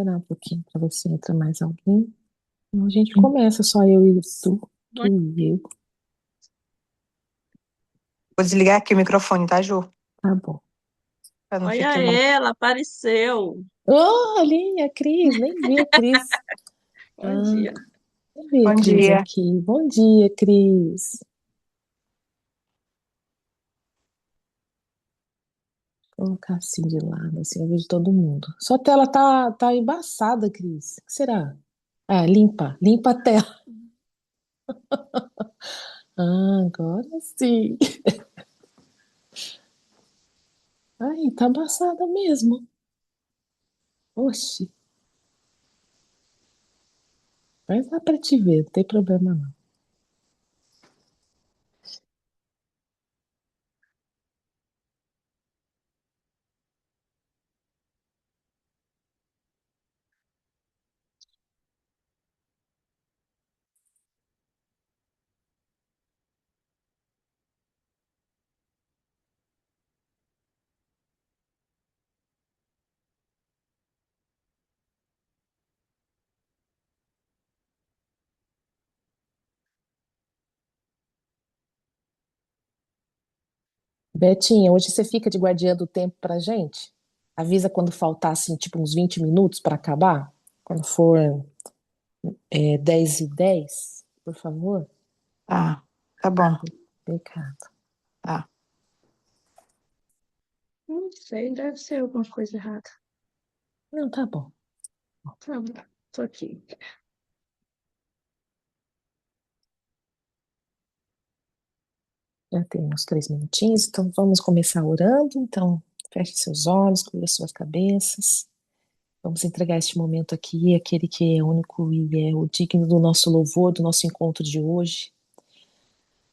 esperar um pouquinho para ver se entra mais alguém. Então, a gente começa, só eu e tu e eu. Vou desligar aqui o microfone, tá, Ju? Tá bom. Pra não Olha ficar. ela, apareceu. Oh, ali, a Cris, nem vi a Cris. Bom Ah, dia. nem vi a Bom Cris dia. aqui. Bom dia, Cris. Vou colocar assim de lado, assim eu vejo todo mundo. Sua tela tá embaçada, Cris. O que será? Ah, limpa a tela. Ah, agora sim. Ai, tá embaçada mesmo. Oxi, mas dá pra te ver, não tem problema não. Betinha, hoje você fica de guardiã do tempo pra gente? Avisa quando faltar, assim, tipo uns 20 minutos pra acabar? Quando for 10h10, por favor? Tá bom. Pecado. Tá. Não sei, deve ser alguma coisa errada. Não, tá bom. Tá bom, tô aqui. Já tem uns 3 minutinhos, então vamos começar orando. Então, feche seus olhos, cubra suas cabeças. Vamos entregar este momento aqui, àquele que é único e é o digno do nosso louvor, do nosso encontro de hoje.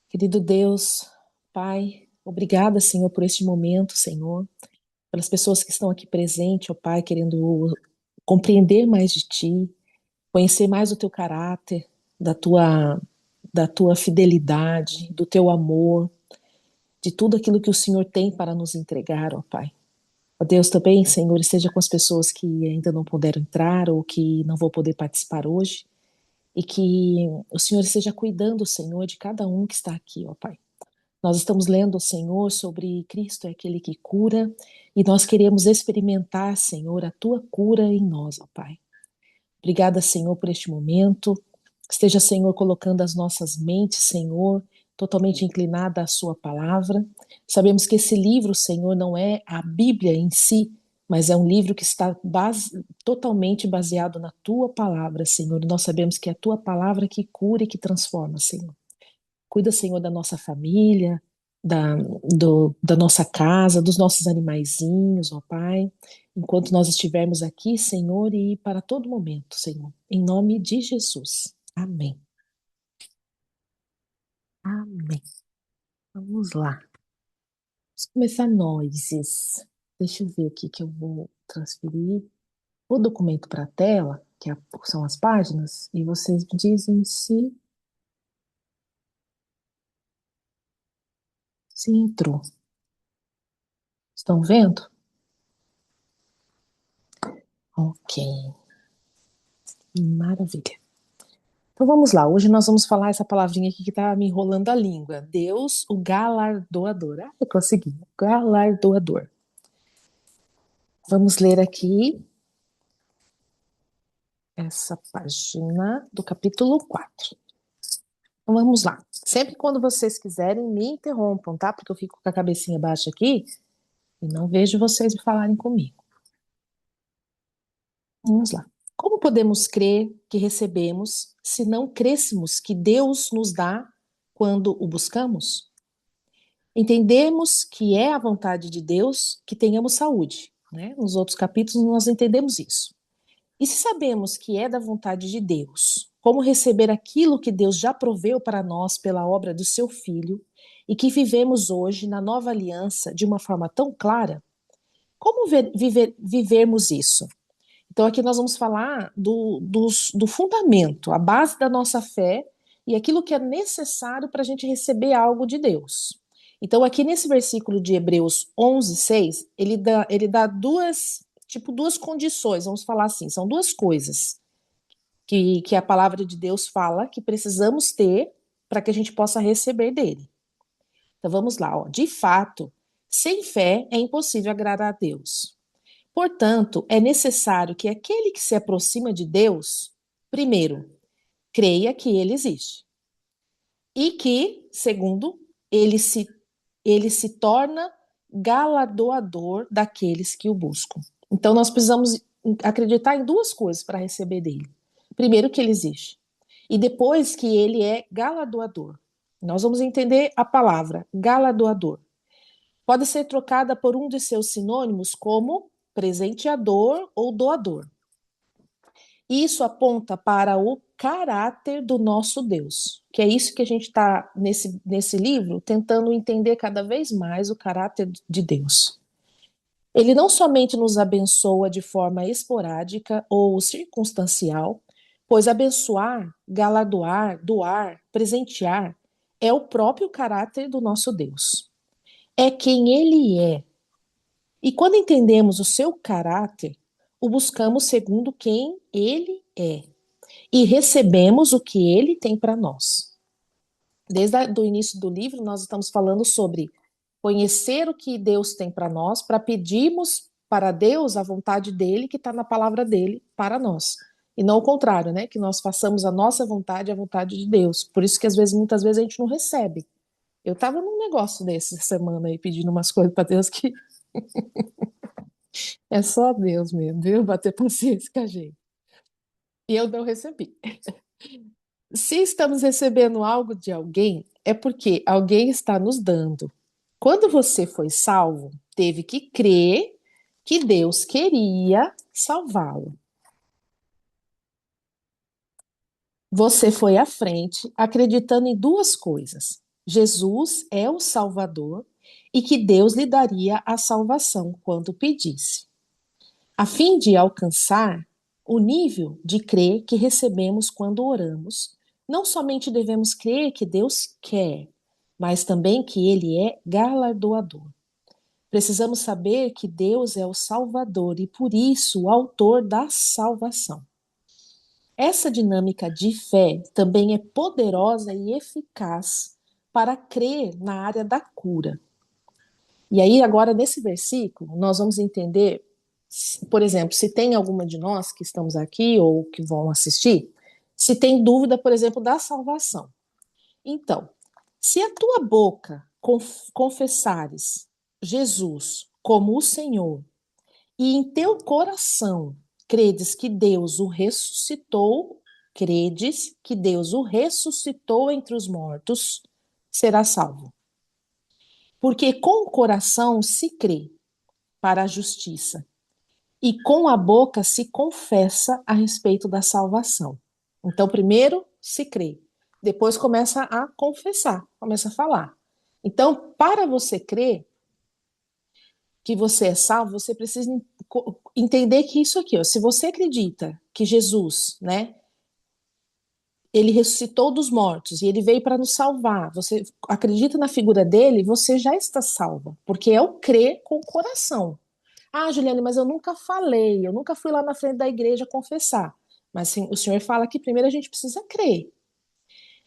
Querido Deus, Pai, obrigada, Senhor, por este momento, Senhor, pelas pessoas que estão aqui presentes, ó Pai, querendo compreender mais de Ti, conhecer mais o Teu caráter, da Tua fidelidade, do Teu amor, de tudo aquilo que o Senhor tem para nos entregar, ó Pai. Ó Deus, também, Senhor, esteja com as pessoas que ainda não puderam entrar ou que não vão poder participar hoje, e que o Senhor esteja cuidando, Senhor, de cada um que está aqui, ó Pai. Nós estamos lendo, Senhor, sobre Cristo é aquele que cura, e nós queremos experimentar, Senhor, a tua cura em nós, ó Pai. Obrigada, Senhor, por este momento. Esteja, Senhor, colocando as nossas mentes, Senhor, totalmente inclinada à sua palavra. Sabemos que esse livro, Senhor, não é a Bíblia em si, mas é um livro que está totalmente baseado na tua palavra, Senhor. Nós sabemos que é a tua palavra que cura e que transforma, Senhor. Cuida, Senhor, da nossa família, da, da nossa casa, dos nossos animaizinhos, ó Pai, enquanto nós estivermos aqui, Senhor, e para todo momento, Senhor. Em nome de Jesus. Amém. Amém. Vamos lá. Vamos começar nós. Deixa eu ver aqui que eu vou transferir o documento para a tela, são as páginas, e vocês me dizem se entrou. Estão vendo? Ok. Maravilha. Então vamos lá, hoje nós vamos falar essa palavrinha aqui que tá me enrolando a língua. Deus, o galardoador. Ah, eu consegui. Galardoador. Vamos ler aqui essa página do capítulo 4. Então vamos lá. Sempre quando vocês quiserem, me interrompam, tá? Porque eu fico com a cabecinha baixa aqui e não vejo vocês falarem comigo. Vamos lá. Como podemos crer que recebemos se não crêssemos que Deus nos dá quando o buscamos? Entendemos que é a vontade de Deus que tenhamos saúde, né? Nos outros capítulos nós entendemos isso. E se sabemos que é da vontade de Deus, como receber aquilo que Deus já proveu para nós pela obra do seu Filho e que vivemos hoje na nova aliança de uma forma tão clara? Como vivermos isso? Então, aqui nós vamos falar do fundamento, a base da nossa fé e aquilo que é necessário para a gente receber algo de Deus. Então, aqui nesse versículo de Hebreus 11:6, ele dá tipo duas condições, vamos falar assim, são duas coisas que a palavra de Deus fala que precisamos ter para que a gente possa receber dele. Então vamos lá, ó. De fato, sem fé é impossível agradar a Deus. Portanto, é necessário que aquele que se aproxima de Deus, primeiro, creia que ele existe. E que, segundo, ele se torna galardoador daqueles que o buscam. Então, nós precisamos acreditar em duas coisas para receber dele. Primeiro, que ele existe. E depois, que ele é galardoador. Nós vamos entender a palavra galardoador. Pode ser trocada por um de seus sinônimos como presenteador ou doador. Isso aponta para o caráter do nosso Deus, que é isso que a gente está nesse livro tentando entender cada vez mais o caráter de Deus. Ele não somente nos abençoa de forma esporádica ou circunstancial, pois abençoar, galardoar, doar, presentear é o próprio caráter do nosso Deus. É quem ele é. E quando entendemos o seu caráter, o buscamos segundo quem ele é e recebemos o que ele tem para nós. Desde o início do livro, nós estamos falando sobre conhecer o que Deus tem para nós, para pedirmos para Deus a vontade dele, que está na palavra dele, para nós. E não o contrário, né? Que nós façamos a nossa vontade e a vontade de Deus. Por isso que às vezes, muitas vezes, a gente não recebe. Eu estava num negócio desse semana aí, pedindo umas coisas para Deus que é só Deus mesmo, viu? Bater paciência com a gente. E eu não recebi. Se estamos recebendo algo de alguém, é porque alguém está nos dando. Quando você foi salvo, teve que crer que Deus queria salvá-lo. Você foi à frente acreditando em duas coisas: Jesus é o Salvador e que Deus lhe daria a salvação quando pedisse. A fim de alcançar o nível de crer que recebemos quando oramos, não somente devemos crer que Deus quer, mas também que Ele é galardoador. Precisamos saber que Deus é o Salvador e, por isso, o autor da salvação. Essa dinâmica de fé também é poderosa e eficaz para crer na área da cura. E aí, agora, nesse versículo, nós vamos entender, por exemplo, se tem alguma de nós que estamos aqui ou que vão assistir, se tem dúvida, por exemplo, da salvação. Então, se a tua boca confessares Jesus como o Senhor e em teu coração credes que Deus o ressuscitou, entre os mortos, será salvo. Porque com o coração se crê para a justiça e com a boca se confessa a respeito da salvação. Então, primeiro se crê, depois começa a confessar, começa a falar. Então, para você crer que você é salvo, você precisa entender que isso aqui, ó, se você acredita que Jesus, né, ele ressuscitou dos mortos e ele veio para nos salvar, você acredita na figura dele, você já está salva, porque é o crer com o coração. Ah, Juliane, mas eu nunca falei, eu nunca fui lá na frente da igreja confessar. Mas sim, o Senhor fala que primeiro a gente precisa crer.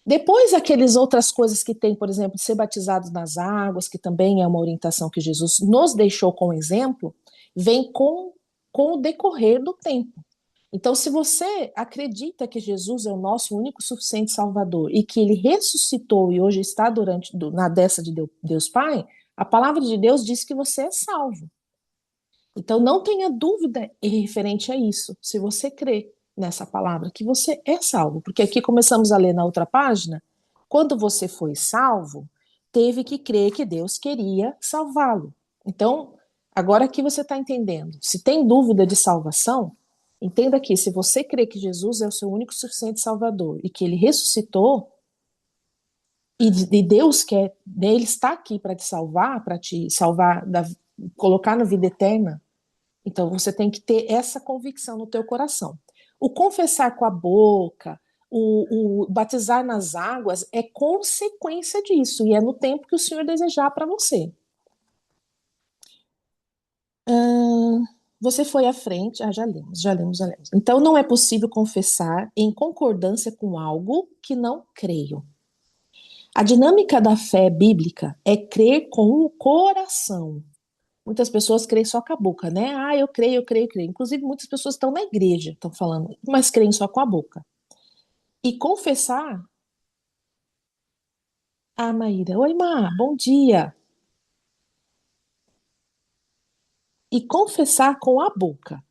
Depois, aquelas outras coisas que tem, por exemplo, ser batizados nas águas, que também é uma orientação que Jesus nos deixou como exemplo, vem com o decorrer do tempo. Então, se você acredita que Jesus é o nosso único suficiente Salvador e que ele ressuscitou e hoje está na destra de Deus Pai, a palavra de Deus diz que você é salvo. Então, não tenha dúvida em referente a isso, se você crê nessa palavra, que você é salvo. Porque aqui começamos a ler na outra página, quando você foi salvo, teve que crer que Deus queria salvá-lo. Então, agora aqui você está entendendo. Se tem dúvida de salvação, entenda que se você crê que Jesus é o seu único suficiente Salvador e que ele ressuscitou, e Deus quer, ele está aqui para te salvar, colocar na vida eterna. Então você tem que ter essa convicção no teu coração. O confessar com a boca, o batizar nas águas é consequência disso, e é no tempo que o Senhor desejar para você. você foi à frente. Já lemos, já lemos, já lemos. Então, não é possível confessar em concordância com algo que não creio. A dinâmica da fé bíblica é crer com o coração. Muitas pessoas creem só com a boca, né? Ah, eu creio, eu creio, eu creio. Inclusive, muitas pessoas estão na igreja, estão falando, mas creem só com a boca. E confessar. Ah, Maíra. Oi, Má, bom dia. E confessar com a boca.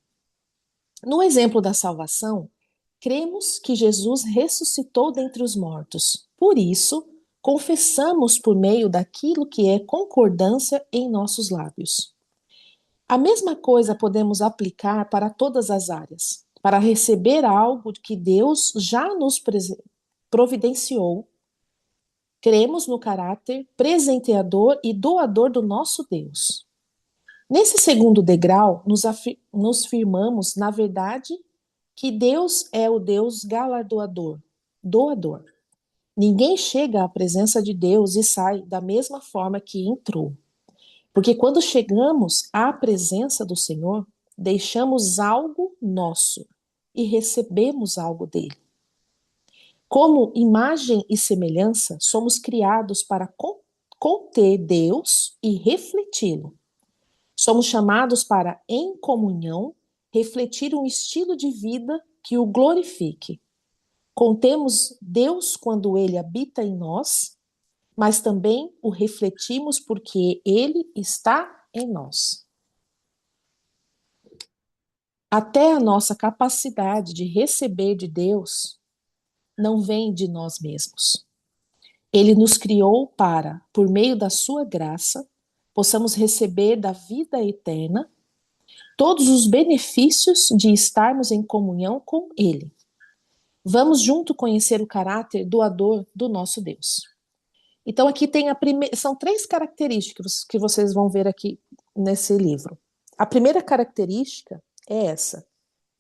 No exemplo da salvação, cremos que Jesus ressuscitou dentre os mortos. Por isso, confessamos por meio daquilo que é concordância em nossos lábios. A mesma coisa podemos aplicar para todas as áreas. Para receber algo que Deus já nos providenciou, cremos no caráter presenteador e doador do nosso Deus. Nesse segundo degrau, nos firmamos na verdade que Deus é o Deus galardoador, doador. Ninguém chega à presença de Deus e sai da mesma forma que entrou. Porque quando chegamos à presença do Senhor, deixamos algo nosso e recebemos algo dele. Como imagem e semelhança, somos criados para conter Deus e refleti-lo. Somos chamados para, em comunhão, refletir um estilo de vida que o glorifique. Contemos Deus quando ele habita em nós, mas também o refletimos porque ele está em nós. Até a nossa capacidade de receber de Deus não vem de nós mesmos. Ele nos criou para, por meio da sua graça, possamos receber da vida eterna todos os benefícios de estarmos em comunhão com Ele. Vamos junto conhecer o caráter doador do nosso Deus. Então aqui tem são 3 características que vocês vão ver aqui nesse livro. A primeira característica é essa: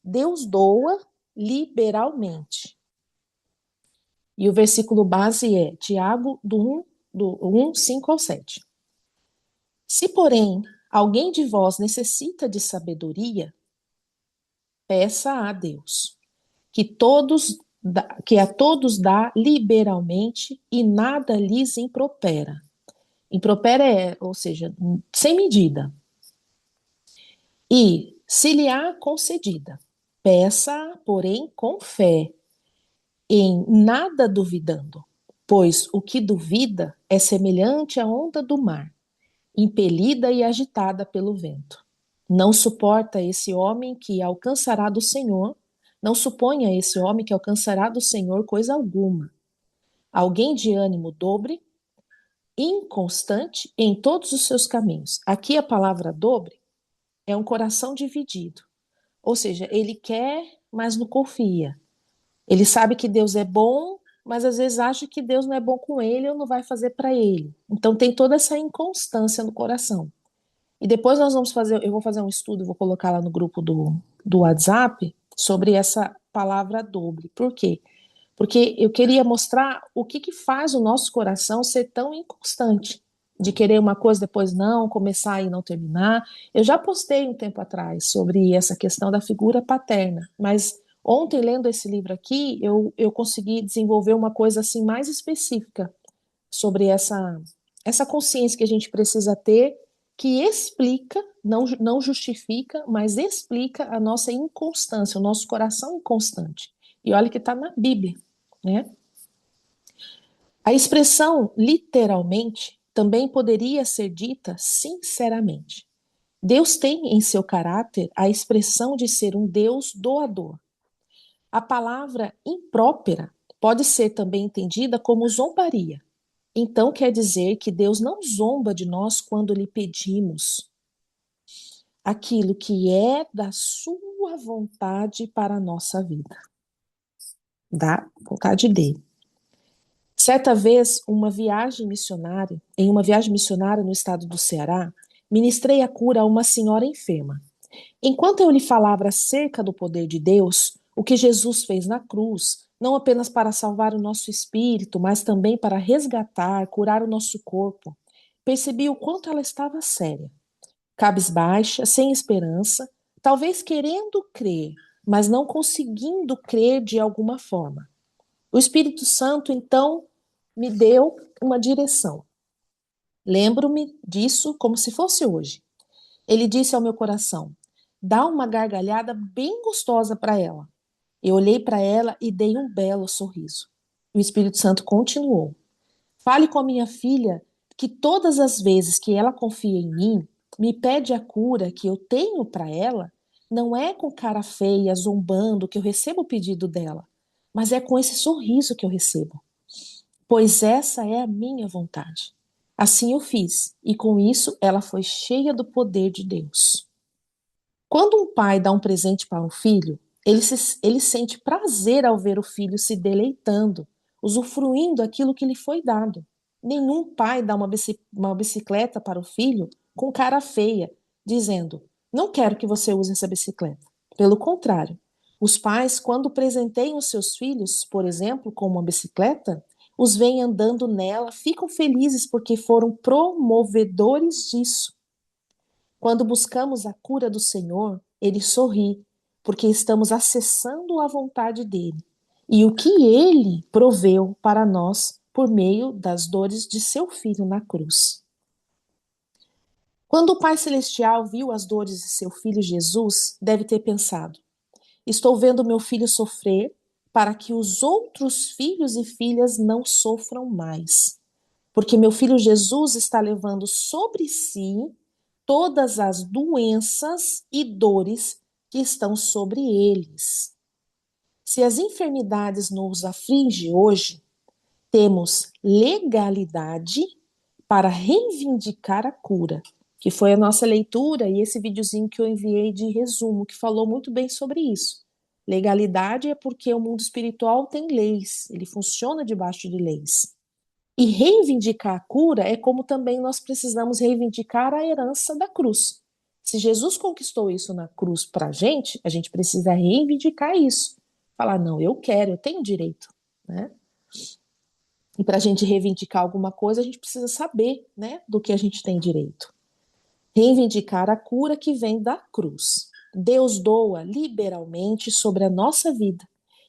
Deus doa liberalmente. E o versículo base é Tiago do 1, 5 ao 7. Se, porém, alguém de vós necessita de sabedoria, peça a Deus, que a todos dá liberalmente e nada lhes impropera. Impropera ou seja, sem medida. E, se lhe há concedida, peça, porém, com fé, em nada duvidando, pois o que duvida é semelhante à onda do mar, impelida e agitada pelo vento. Não suporta esse homem que alcançará do Senhor, não suponha esse homem que alcançará do Senhor coisa alguma. Alguém de ânimo dobre, inconstante em todos os seus caminhos. Aqui a palavra dobre é um coração dividido. Ou seja, ele quer, mas não confia. Ele sabe que Deus é bom, mas às vezes acha que Deus não é bom com ele ou não vai fazer para ele. Então tem toda essa inconstância no coração. E depois eu vou fazer um estudo, vou colocar lá no grupo do WhatsApp sobre essa palavra dobre. Por quê? Porque eu queria mostrar o que faz o nosso coração ser tão inconstante, de querer uma coisa depois não, começar e não terminar. Eu já postei um tempo atrás sobre essa questão da figura paterna, mas ontem, lendo esse livro aqui, eu consegui desenvolver uma coisa assim mais específica sobre essa consciência que a gente precisa ter, que explica, não justifica, mas explica a nossa inconstância, o nosso coração inconstante. E olha que está na Bíblia, né? A expressão literalmente também poderia ser dita sinceramente. Deus tem em seu caráter a expressão de ser um Deus doador. A palavra imprópera pode ser também entendida como zombaria. Então quer dizer que Deus não zomba de nós quando lhe pedimos aquilo que é da sua vontade para a nossa vida, da vontade dele. Certa vez, em uma viagem missionária no estado do Ceará, ministrei a cura a uma senhora enferma. Enquanto eu lhe falava acerca do poder de Deus, o que Jesus fez na cruz, não apenas para salvar o nosso espírito, mas também para resgatar, curar o nosso corpo, percebi o quanto ela estava séria, cabisbaixa, sem esperança, talvez querendo crer, mas não conseguindo crer de alguma forma. O Espírito Santo, então, me deu uma direção. Lembro-me disso como se fosse hoje. Ele disse ao meu coração: dá uma gargalhada bem gostosa para ela. Eu olhei para ela e dei um belo sorriso. O Espírito Santo continuou: fale com a minha filha que todas as vezes que ela confia em mim, me pede a cura que eu tenho para ela, não é com cara feia, zombando que eu recebo o pedido dela, mas é com esse sorriso que eu recebo, pois essa é a minha vontade. Assim eu fiz, e com isso ela foi cheia do poder de Deus. Quando um pai dá um presente para um filho, ele sente prazer ao ver o filho se deleitando, usufruindo aquilo que lhe foi dado. Nenhum pai dá uma bicicleta para o filho com cara feia, dizendo: não quero que você use essa bicicleta. Pelo contrário, os pais, quando presenteiam os seus filhos, por exemplo, com uma bicicleta, os veem andando nela, ficam felizes porque foram promovedores disso. Quando buscamos a cura do Senhor, ele sorri, porque estamos acessando a vontade dele e o que ele proveu para nós por meio das dores de seu filho na cruz. Quando o Pai Celestial viu as dores de seu filho Jesus, deve ter pensado: estou vendo meu filho sofrer para que os outros filhos e filhas não sofram mais. Porque meu filho Jesus está levando sobre si todas as doenças e dores que estão sobre eles. Se as enfermidades nos afligem hoje, temos legalidade para reivindicar a cura, que foi a nossa leitura e esse videozinho que eu enviei de resumo, que falou muito bem sobre isso. Legalidade é porque o mundo espiritual tem leis, ele funciona debaixo de leis. E reivindicar a cura é como também nós precisamos reivindicar a herança da cruz. Se Jesus conquistou isso na cruz para a gente precisa reivindicar isso. Falar, não, eu quero, eu tenho direito. Né? E para a gente reivindicar alguma coisa, a gente precisa saber, né, do que a gente tem direito. Reivindicar a cura que vem da cruz. Deus doa liberalmente sobre a nossa vida.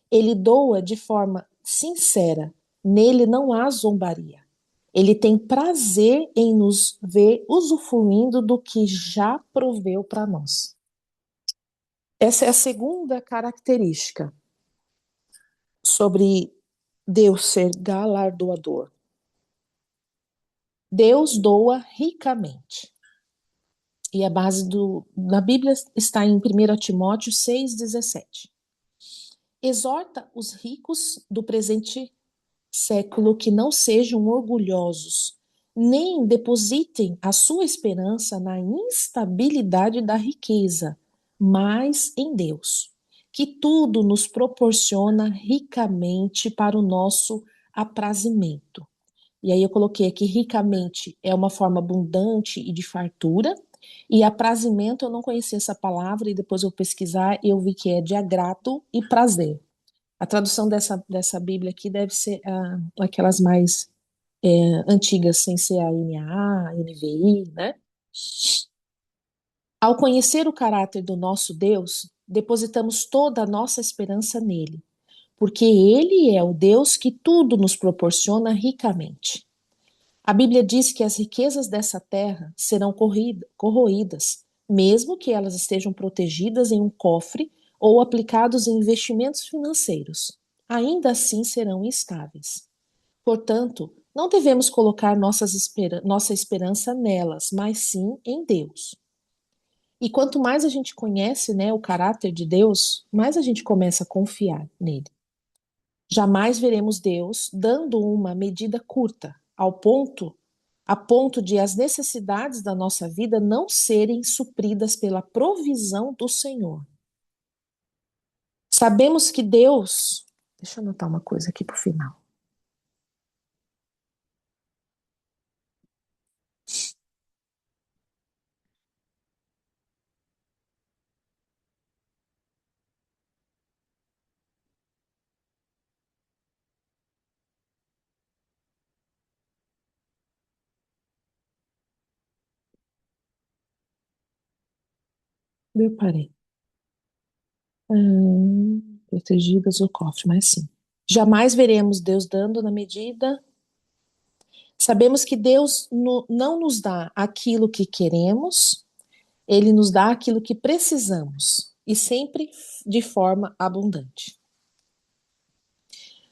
Ele doa de forma sincera. Nele não há zombaria. Ele tem prazer em nos ver usufruindo do que já proveu para nós. Essa é a segunda característica sobre Deus ser galardoador. Deus doa ricamente. E a base na Bíblia está em 1 Timóteo 6,17. Exorta os ricos do presente século que não sejam orgulhosos, nem depositem a sua esperança na instabilidade da riqueza, mas em Deus, que tudo nos proporciona ricamente para o nosso aprazimento. E aí eu coloquei aqui ricamente é uma forma abundante e de fartura, e aprazimento eu não conhecia essa palavra e depois eu pesquisar e eu vi que é de agrado e prazer. A tradução dessa Bíblia aqui deve ser aquelas mais antigas, sem ser a NAA, NVI, né? Ao conhecer o caráter do nosso Deus, depositamos toda a nossa esperança nele, porque ele é o Deus que tudo nos proporciona ricamente. A Bíblia diz que as riquezas dessa terra serão corroídas, mesmo que elas estejam protegidas em um cofre ou aplicados em investimentos financeiros. Ainda assim serão instáveis. Portanto, não devemos colocar nossa esperança nelas, mas sim em Deus. E quanto mais a gente conhece, né, o caráter de Deus, mais a gente começa a confiar nele. Jamais veremos Deus dando uma medida curta, a ponto de as necessidades da nossa vida não serem supridas pela provisão do Senhor. Sabemos que Deus. Deixa eu anotar uma coisa aqui para o final. Eu parei. Protegidas o cofre, mas sim. Jamais veremos Deus dando na medida. Sabemos que Deus não nos dá aquilo que queremos, Ele nos dá aquilo que precisamos, e sempre de forma abundante.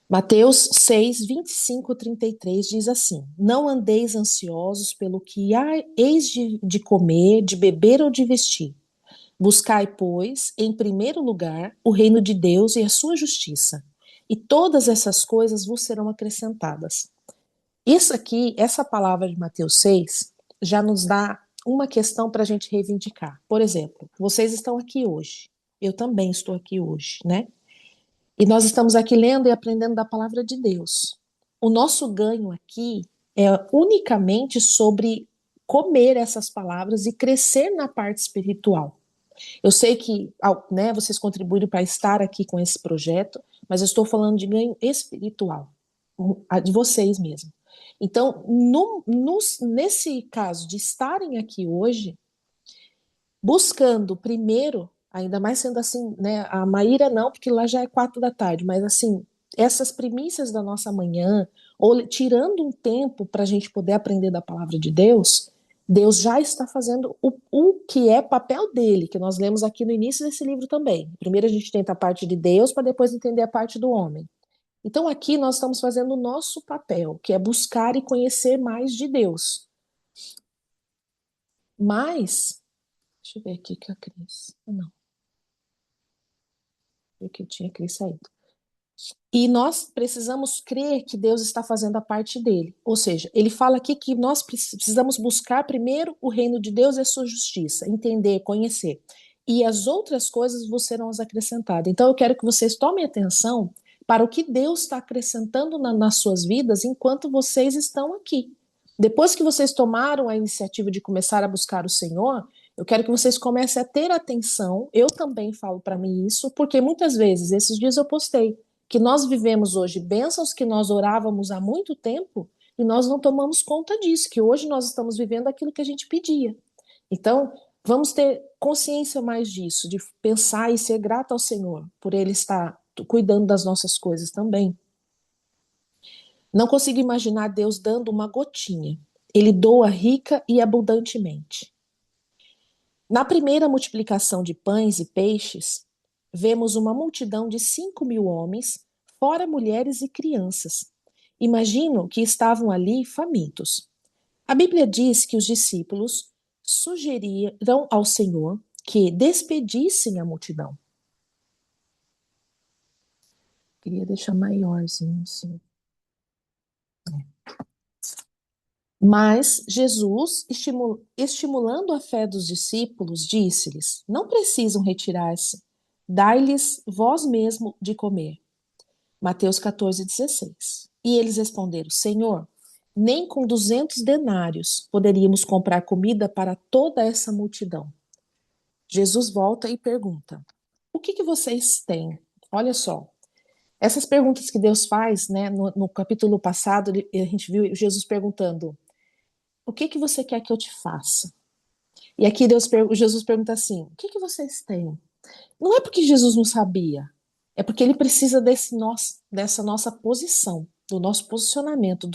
Mateus 6, 25, 33 diz assim: Não andeis ansiosos pelo que eis de comer, de beber ou de vestir. Buscai, pois, em primeiro lugar, o reino de Deus e a sua justiça, e todas essas coisas vos serão acrescentadas. Isso aqui, essa palavra de Mateus 6, já nos dá uma questão para a gente reivindicar. Por exemplo, vocês estão aqui hoje, eu também estou aqui hoje, né? E nós estamos aqui lendo e aprendendo da palavra de Deus. O nosso ganho aqui é unicamente sobre comer essas palavras e crescer na parte espiritual. Eu sei que, né, vocês contribuíram para estar aqui com esse projeto, mas eu estou falando de ganho espiritual, de vocês mesmo. Então, nesse caso de estarem aqui hoje, buscando primeiro, ainda mais sendo assim, né, a Maíra não, porque lá já é 4 da tarde, mas assim, essas primícias da nossa manhã, ou tirando um tempo para a gente poder aprender da palavra de Deus, Deus já está fazendo o que é papel dele, que nós lemos aqui no início desse livro também. Primeiro a gente tenta a parte de Deus para depois entender a parte do homem. Então aqui nós estamos fazendo o nosso papel, que é buscar e conhecer mais de Deus. Mas, deixa eu ver aqui que a Cris. Não. Que tinha Cris saído. E nós precisamos crer que Deus está fazendo a parte dele. Ou seja, ele fala aqui que nós precisamos buscar primeiro o reino de Deus e a sua justiça, entender, conhecer. E as outras coisas vos serão acrescentadas. Então eu quero que vocês tomem atenção para o que Deus está acrescentando nas suas vidas enquanto vocês estão aqui. Depois que vocês tomaram a iniciativa de começar a buscar o Senhor, eu quero que vocês comecem a ter atenção. Eu também falo para mim isso, porque muitas vezes, esses dias eu postei, que nós vivemos hoje bênçãos que nós orávamos há muito tempo e nós não tomamos conta disso, que hoje nós estamos vivendo aquilo que a gente pedia. Então, vamos ter consciência mais disso, de pensar e ser grato ao Senhor por Ele estar cuidando das nossas coisas também. Não consigo imaginar Deus dando uma gotinha. Ele doa rica e abundantemente. Na primeira multiplicação de pães e peixes, vemos uma multidão de 5.000 homens, fora mulheres e crianças. Imagino que estavam ali famintos. A Bíblia diz que os discípulos sugeriram ao Senhor que despedissem a multidão. Queria deixar maiorzinho assim. Mas Jesus, estimulando a fé dos discípulos, disse-lhes: Não precisam retirar-se, dai-lhes vós mesmo de comer. Mateus 14:16. E eles responderam: Senhor, nem com 200 denários poderíamos comprar comida para toda essa multidão. Jesus volta e pergunta: O que vocês têm? Olha só, essas perguntas que Deus faz, né, no capítulo passado, a gente viu Jesus perguntando: O que você quer que eu te faça? E aqui Jesus pergunta assim: O que vocês têm? Não é porque Jesus não sabia, é porque ele precisa dessa nossa posição, do nosso posicionamento,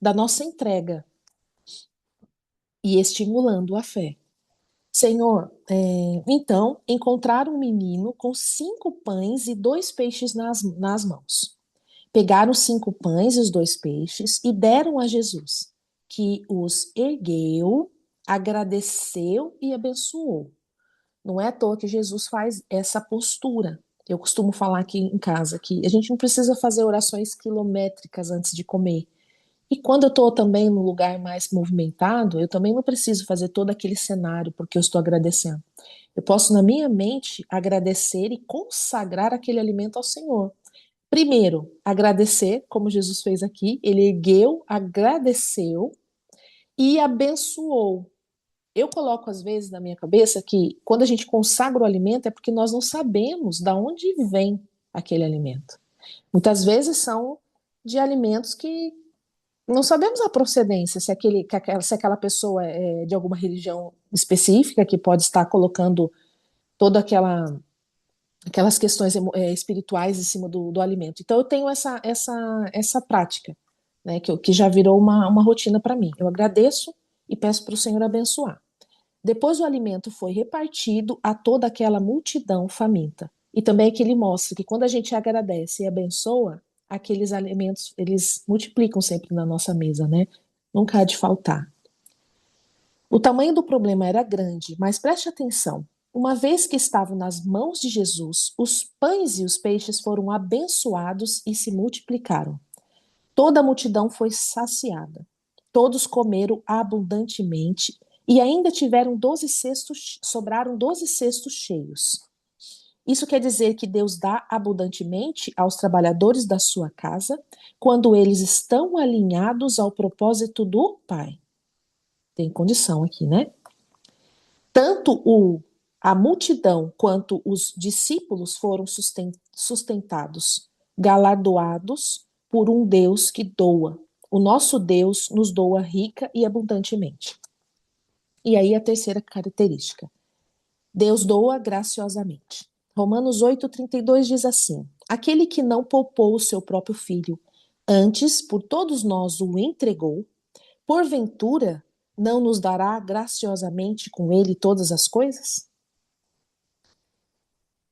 da nossa entrega e estimulando a fé. Senhor, então encontraram um menino com 5 pães e 2 peixes nas mãos. Pegaram os 5 pães e os 2 peixes e deram a Jesus, que os ergueu, agradeceu e abençoou. Não é à toa que Jesus faz essa postura. Eu costumo falar aqui em casa que a gente não precisa fazer orações quilométricas antes de comer. E quando eu estou também no lugar mais movimentado, eu também não preciso fazer todo aquele cenário porque eu estou agradecendo. Eu posso, na minha mente, agradecer e consagrar aquele alimento ao Senhor. Primeiro, agradecer, como Jesus fez aqui, ele ergueu, agradeceu e abençoou. Eu coloco às vezes na minha cabeça que quando a gente consagra o alimento é porque nós não sabemos de onde vem aquele alimento. Muitas vezes são de alimentos que não sabemos a procedência, se aquela pessoa é de alguma religião específica que pode estar colocando toda aquela aquelas questões espirituais em cima do alimento. Então eu tenho essa prática, né, que já virou uma rotina para mim. Eu agradeço e peço para o Senhor abençoar. Depois o alimento foi repartido a toda aquela multidão faminta. E também é que ele mostra que quando a gente agradece e abençoa, aqueles alimentos, eles multiplicam sempre na nossa mesa, né? Nunca há de faltar. O tamanho do problema era grande, mas preste atenção. Uma vez que estavam nas mãos de Jesus, os pães e os peixes foram abençoados e se multiplicaram. Toda a multidão foi saciada. Todos comeram abundantemente e ainda tiveram 12 cestos, sobraram 12 cestos cheios. Isso quer dizer que Deus dá abundantemente aos trabalhadores da sua casa quando eles estão alinhados ao propósito do Pai. Tem condição aqui, né? Tanto a multidão quanto os discípulos foram sustentados, galardoados por um Deus que doa. O nosso Deus nos doa rica e abundantemente. E aí a terceira característica. Deus doa graciosamente. Romanos 8,32 diz assim: aquele que não poupou o seu próprio filho, antes por todos nós o entregou, porventura não nos dará graciosamente com ele todas as coisas?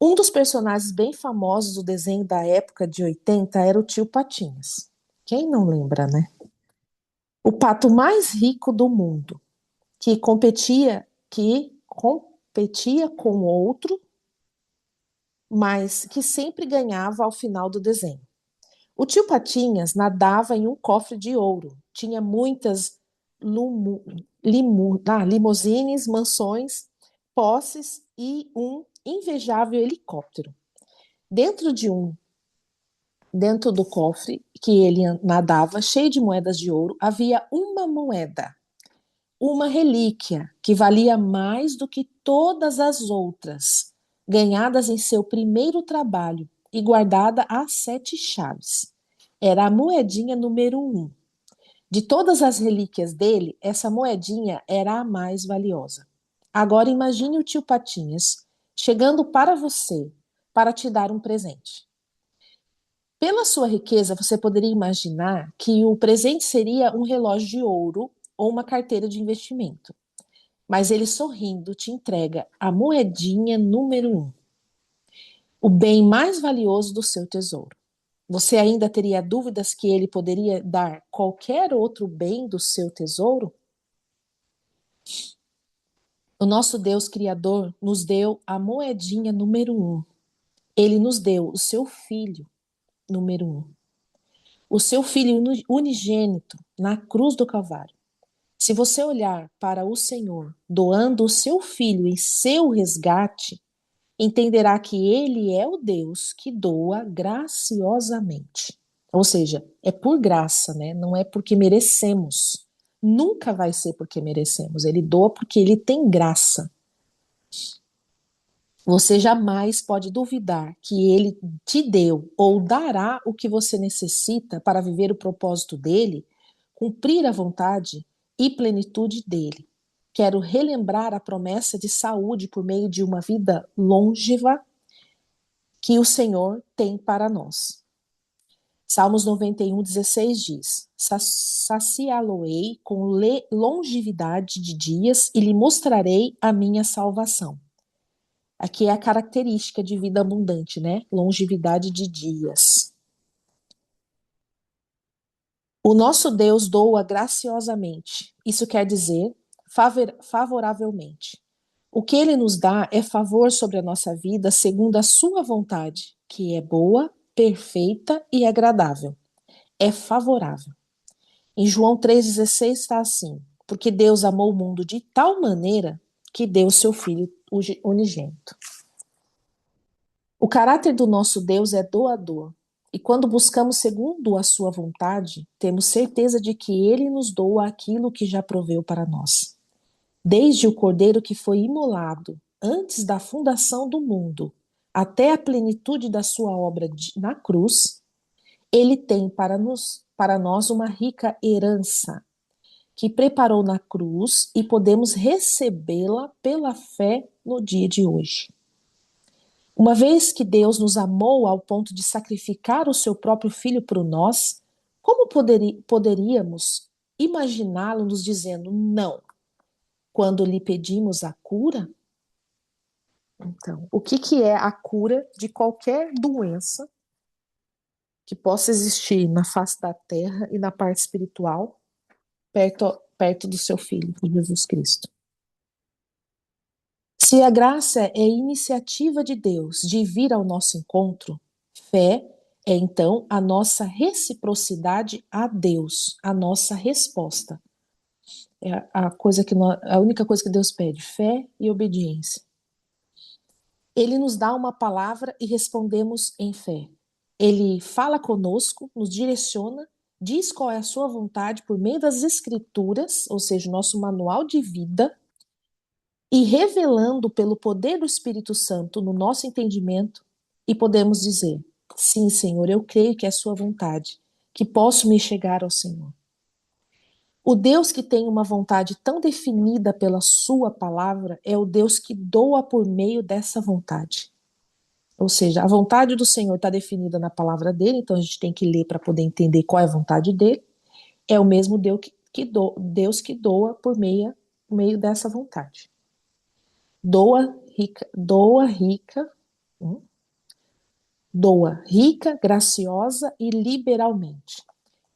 Um dos personagens bem famosos do desenho da época de 80 era o tio Patinhas. Quem não lembra, né? O pato mais rico do mundo, que competia com outro, mas que sempre ganhava ao final do desenho. O tio Patinhas nadava em um cofre de ouro, tinha muitas limousines, mansões, posses e um invejável helicóptero. Dentro do cofre que ele nadava, cheio de moedas de ouro, havia uma moeda, uma relíquia que valia mais do que todas as outras, ganhadas em seu primeiro trabalho e guardada a 7 chaves. Era a moedinha número 1. De todas as relíquias dele, essa moedinha era a mais valiosa. Agora imagine o tio Patinhas chegando para você para te dar um presente. Pela sua riqueza, você poderia imaginar que o presente seria um relógio de ouro ou uma carteira de investimento. Mas ele sorrindo te entrega a moedinha número 1, o bem mais valioso do seu tesouro. Você ainda teria dúvidas que ele poderia dar qualquer outro bem do seu tesouro? O nosso Deus Criador nos deu a moedinha número 1. Ele nos deu o seu Filho número 1. O seu Filho unigênito na cruz do Calvário. Se você olhar para o Senhor doando o seu Filho em seu resgate, entenderá que Ele é o Deus que doa graciosamente. Ou seja, é por graça, né? Não é porque merecemos. Nunca vai ser porque merecemos. Ele doa porque Ele tem graça. Você jamais pode duvidar que Ele te deu ou dará o que você necessita para viver o propósito dele, cumprir a vontade e plenitude dele. Quero relembrar a promessa de saúde por meio de uma vida longeva que o Senhor tem para nós. Salmos 91:16 diz: saciá-lo-ei com longevidade de dias e lhe mostrarei a minha salvação. Aqui é a característica de vida abundante, né? Longevidade de dias. O nosso Deus doa graciosamente. Isso quer dizer favoravelmente. O que ele nos dá é favor sobre a nossa vida segundo a sua vontade, que é boa, perfeita e agradável. É favorável. Em João 3,16 está assim: porque Deus amou o mundo de tal maneira que deu seu Filho unigênito. O caráter do nosso Deus é doador. E quando buscamos segundo a sua vontade, temos certeza de que ele nos doa aquilo que já proveu para nós. Desde o cordeiro que foi imolado antes da fundação do mundo, até a plenitude da sua obra na cruz, ele tem para nós uma rica herança que preparou na cruz e podemos recebê-la pela fé no dia de hoje. Uma vez que Deus nos amou ao ponto de sacrificar o seu próprio filho por nós, como poderíamos imaginá-lo nos dizendo não quando lhe pedimos a cura? Então, o que, que é a cura de qualquer doença que possa existir na face da terra e na parte espiritual, perto do seu Filho, Jesus Cristo? Se a graça é iniciativa de Deus de vir ao nosso encontro, fé é então a nossa reciprocidade a Deus, a nossa resposta. É a única coisa que Deus pede, fé e obediência. Ele nos dá uma palavra e respondemos em fé. Ele fala conosco, nos direciona, diz qual é a sua vontade por meio das escrituras, ou seja, o nosso manual de vida, e revelando pelo poder do Espírito Santo no nosso entendimento, e podemos dizer: sim, Senhor, eu creio que é a sua vontade, que posso me chegar ao Senhor. O Deus que tem uma vontade tão definida pela sua palavra é o Deus que doa por meio dessa vontade. Ou seja, a vontade do Senhor está definida na palavra dele, então a gente tem que ler para poder entender qual é a vontade dele. É o mesmo Deus que doa por meio dessa vontade. Doa rica, graciosa e liberalmente.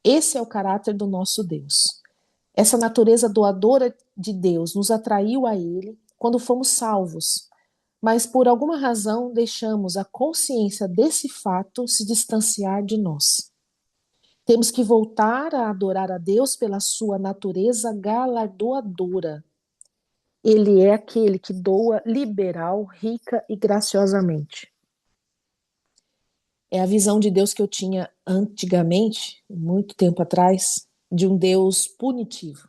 Esse é o caráter do nosso Deus. Essa natureza doadora de Deus nos atraiu a Ele quando fomos salvos, mas por alguma razão deixamos a consciência desse fato se distanciar de nós. Temos que voltar a adorar a Deus pela sua natureza galardoadora. Ele é aquele que doa liberal, rica e graciosamente. É a visão de Deus que eu tinha antigamente, muito tempo atrás, de um Deus punitivo,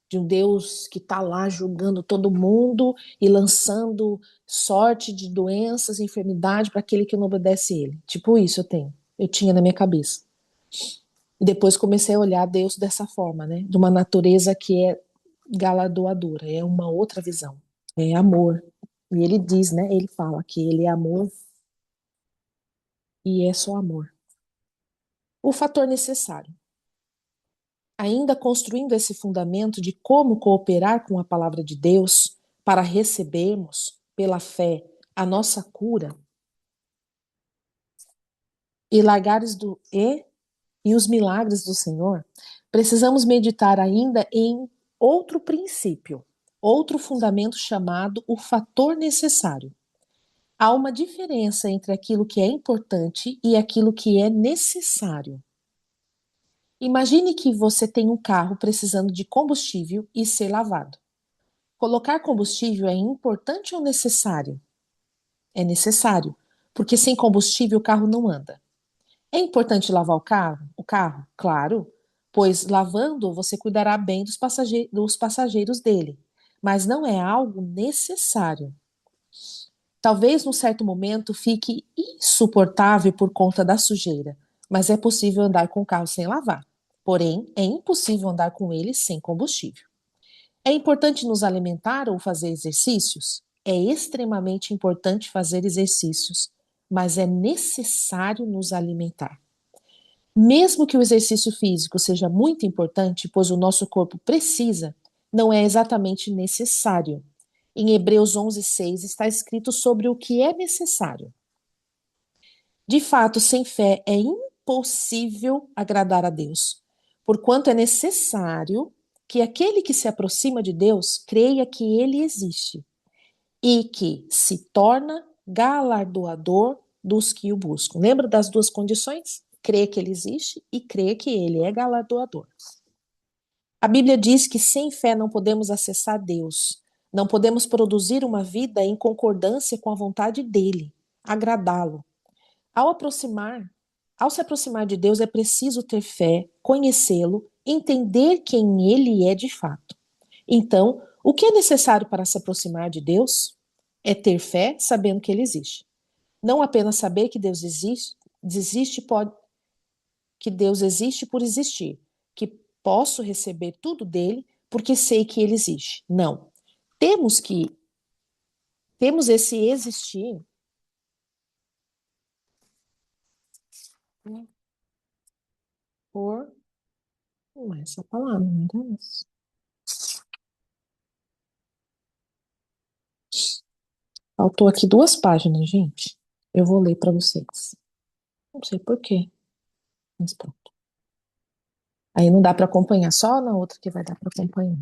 de um Deus que está lá julgando todo mundo e lançando sorte de doenças, enfermidade para aquele que não obedece a ele. Tipo isso eu tinha na minha cabeça. E depois comecei a olhar Deus dessa forma, né? De uma natureza que é galardoadora, é uma outra visão, é amor. E ele diz, né? Ele fala que ele é amor e é só amor. O fator necessário. Ainda construindo esse fundamento de como cooperar com a palavra de Deus para recebermos, pela fé, a nossa cura e e os milagres do Senhor, precisamos meditar ainda em outro princípio, outro fundamento chamado o fator necessário. Há uma diferença entre aquilo que é importante e aquilo que é necessário. Imagine que você tem um carro precisando de combustível e ser lavado. Colocar combustível é importante ou necessário? É necessário, porque sem combustível o carro não anda. É importante lavar o carro? O carro? Claro, pois lavando você cuidará bem dos passageiros dele, mas não é algo necessário. Talvez num certo momento fique insuportável por conta da sujeira, mas é possível andar com o carro sem lavar. Porém, é impossível andar com ele sem combustível. É importante nos alimentar ou fazer exercícios? É extremamente importante fazer exercícios, mas é necessário nos alimentar. Mesmo que o exercício físico seja muito importante, pois o nosso corpo precisa, não é exatamente necessário. Em Hebreus 11:6 está escrito sobre o que é necessário. De fato, sem fé é impossível agradar a Deus, porquanto é necessário que aquele que se aproxima de Deus creia que ele existe e que se torna galardoador dos que o buscam. Lembra das duas condições? Crer que ele existe e crer que ele é galardoador. A Bíblia diz que sem fé não podemos acessar Deus, não podemos produzir uma vida em concordância com a vontade dele, agradá-lo. Ao se aproximar de Deus é preciso ter fé, conhecê-lo, entender quem ele é de fato. Então, o que é necessário para se aproximar de Deus? É ter fé, sabendo que ele existe. Não apenas saber que Deus que Deus existe por existir, que posso receber tudo dele porque sei que ele existe. Não. Temos esse existir por. Não é essa palavra, não é isso. Faltou aqui 2 páginas, gente. Eu vou ler para vocês. Não sei por quê, mas pronto. Aí não dá para acompanhar, só na outra que vai dar para acompanhar.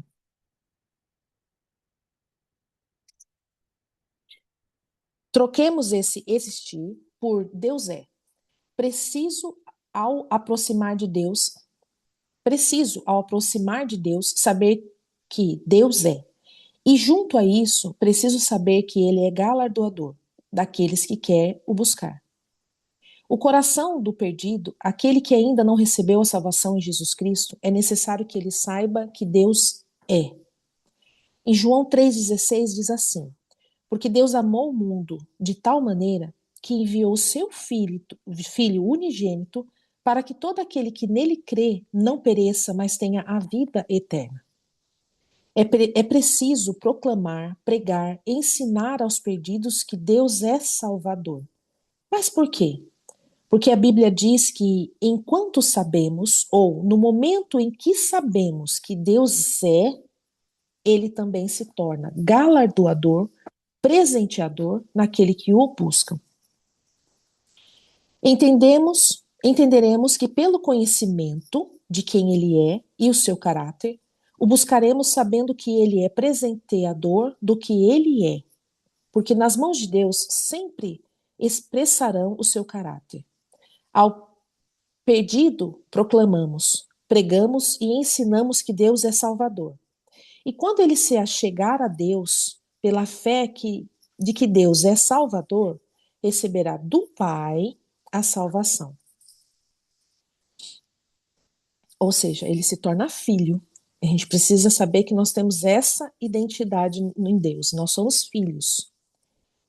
Troquemos esse existir por Deus é. Preciso ao aproximar de Deus, saber que Deus é. E junto a isso, preciso saber que ele é galardoador daqueles que quer o buscar. O coração do perdido, aquele que ainda não recebeu a salvação em Jesus Cristo, é necessário que ele saiba que Deus é. Em João 3,16 diz assim: porque Deus amou o mundo de tal maneira que enviou o seu filho unigênito, para que todo aquele que nele crê não pereça, mas tenha a vida eterna. É preciso proclamar, pregar, ensinar aos perdidos que Deus é Salvador. Mas por quê? Porque a Bíblia diz que enquanto sabemos, ou no momento em que sabemos que Deus é, ele também se torna galardoador, presenteador naquele que o busca. Entenderemos que pelo conhecimento de quem ele é e o seu caráter, o buscaremos sabendo que ele é presenteador do que ele é, porque nas mãos de Deus sempre expressarão o seu caráter. Ao perdido, proclamamos, pregamos e ensinamos que Deus é Salvador. E quando ele se achegar a Deus, pela fé de que Deus é Salvador, receberá do Pai a salvação. Ou seja, ele se torna filho. A gente precisa saber que nós temos essa identidade em Deus. Nós somos filhos,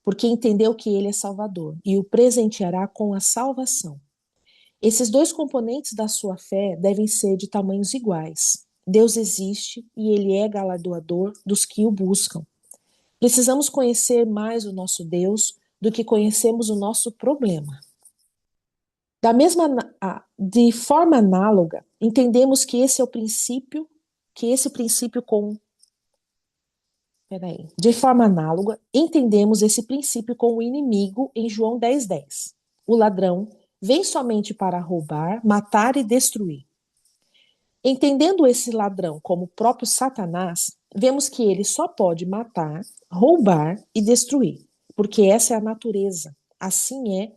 porque entendeu que ele é Salvador e o presenteará com a salvação. Esses 2 componentes da sua fé devem ser de tamanhos iguais. Deus existe e ele é galardoador dos que o buscam. Precisamos conhecer mais o nosso Deus do que conhecemos o nosso problema. De forma análoga, entendemos que esse princípio com o inimigo em João 10:10. O ladrão vem somente para roubar, matar e destruir. Entendendo esse ladrão como o próprio Satanás, vemos que ele só pode matar, roubar e destruir, porque essa é a natureza. Assim é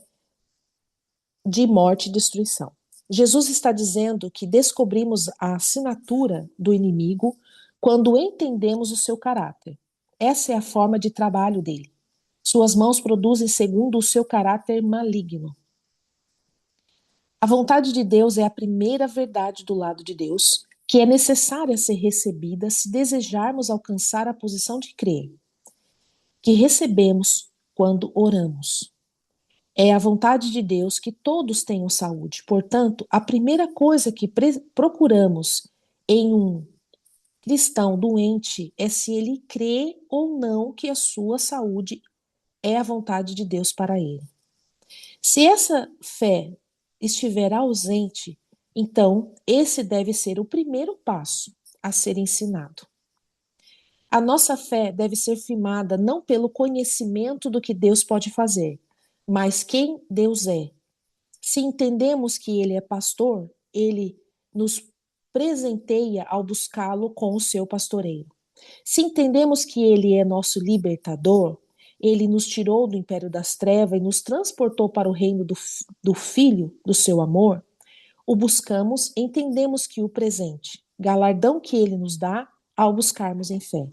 de morte e destruição. Jesus está dizendo que descobrimos a assinatura do inimigo quando entendemos o seu caráter. Essa é a forma de trabalho dele. Suas mãos produzem segundo o seu caráter maligno. A vontade de Deus é a primeira verdade do lado de Deus, que é necessária ser recebida se desejarmos alcançar a posição de crer, que recebemos quando oramos. É a vontade de Deus que todos tenham saúde. Portanto, a primeira coisa que procuramos em um cristão doente é se ele crê ou não que a sua saúde é a vontade de Deus para ele. Se essa fé estiver ausente, então esse deve ser o primeiro passo a ser ensinado. A nossa fé deve ser firmada não pelo conhecimento do que Deus pode fazer, mas quem Deus é. Se entendemos que ele é pastor, ele nos presenteia ao buscá-lo com o seu pastoreio. Se entendemos que ele é nosso libertador, ele nos tirou do império das trevas e nos transportou para o reino do Filho do seu amor, o buscamos, entendemos que o presente, galardão que ele nos dá ao buscarmos em fé,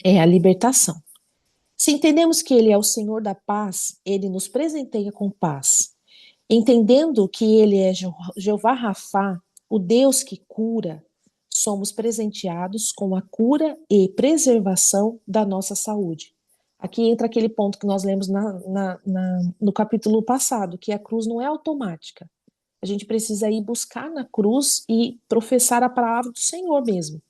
é a libertação. Se entendemos que ele é o Senhor da paz, ele nos presenteia com paz. Entendendo que ele é Jeová Rafá, o Deus que cura, somos presenteados com a cura e preservação da nossa saúde. Aqui entra aquele ponto que nós lemos no capítulo passado, que a cruz não é automática. A gente precisa ir buscar na cruz e professar a palavra do Senhor mesmo.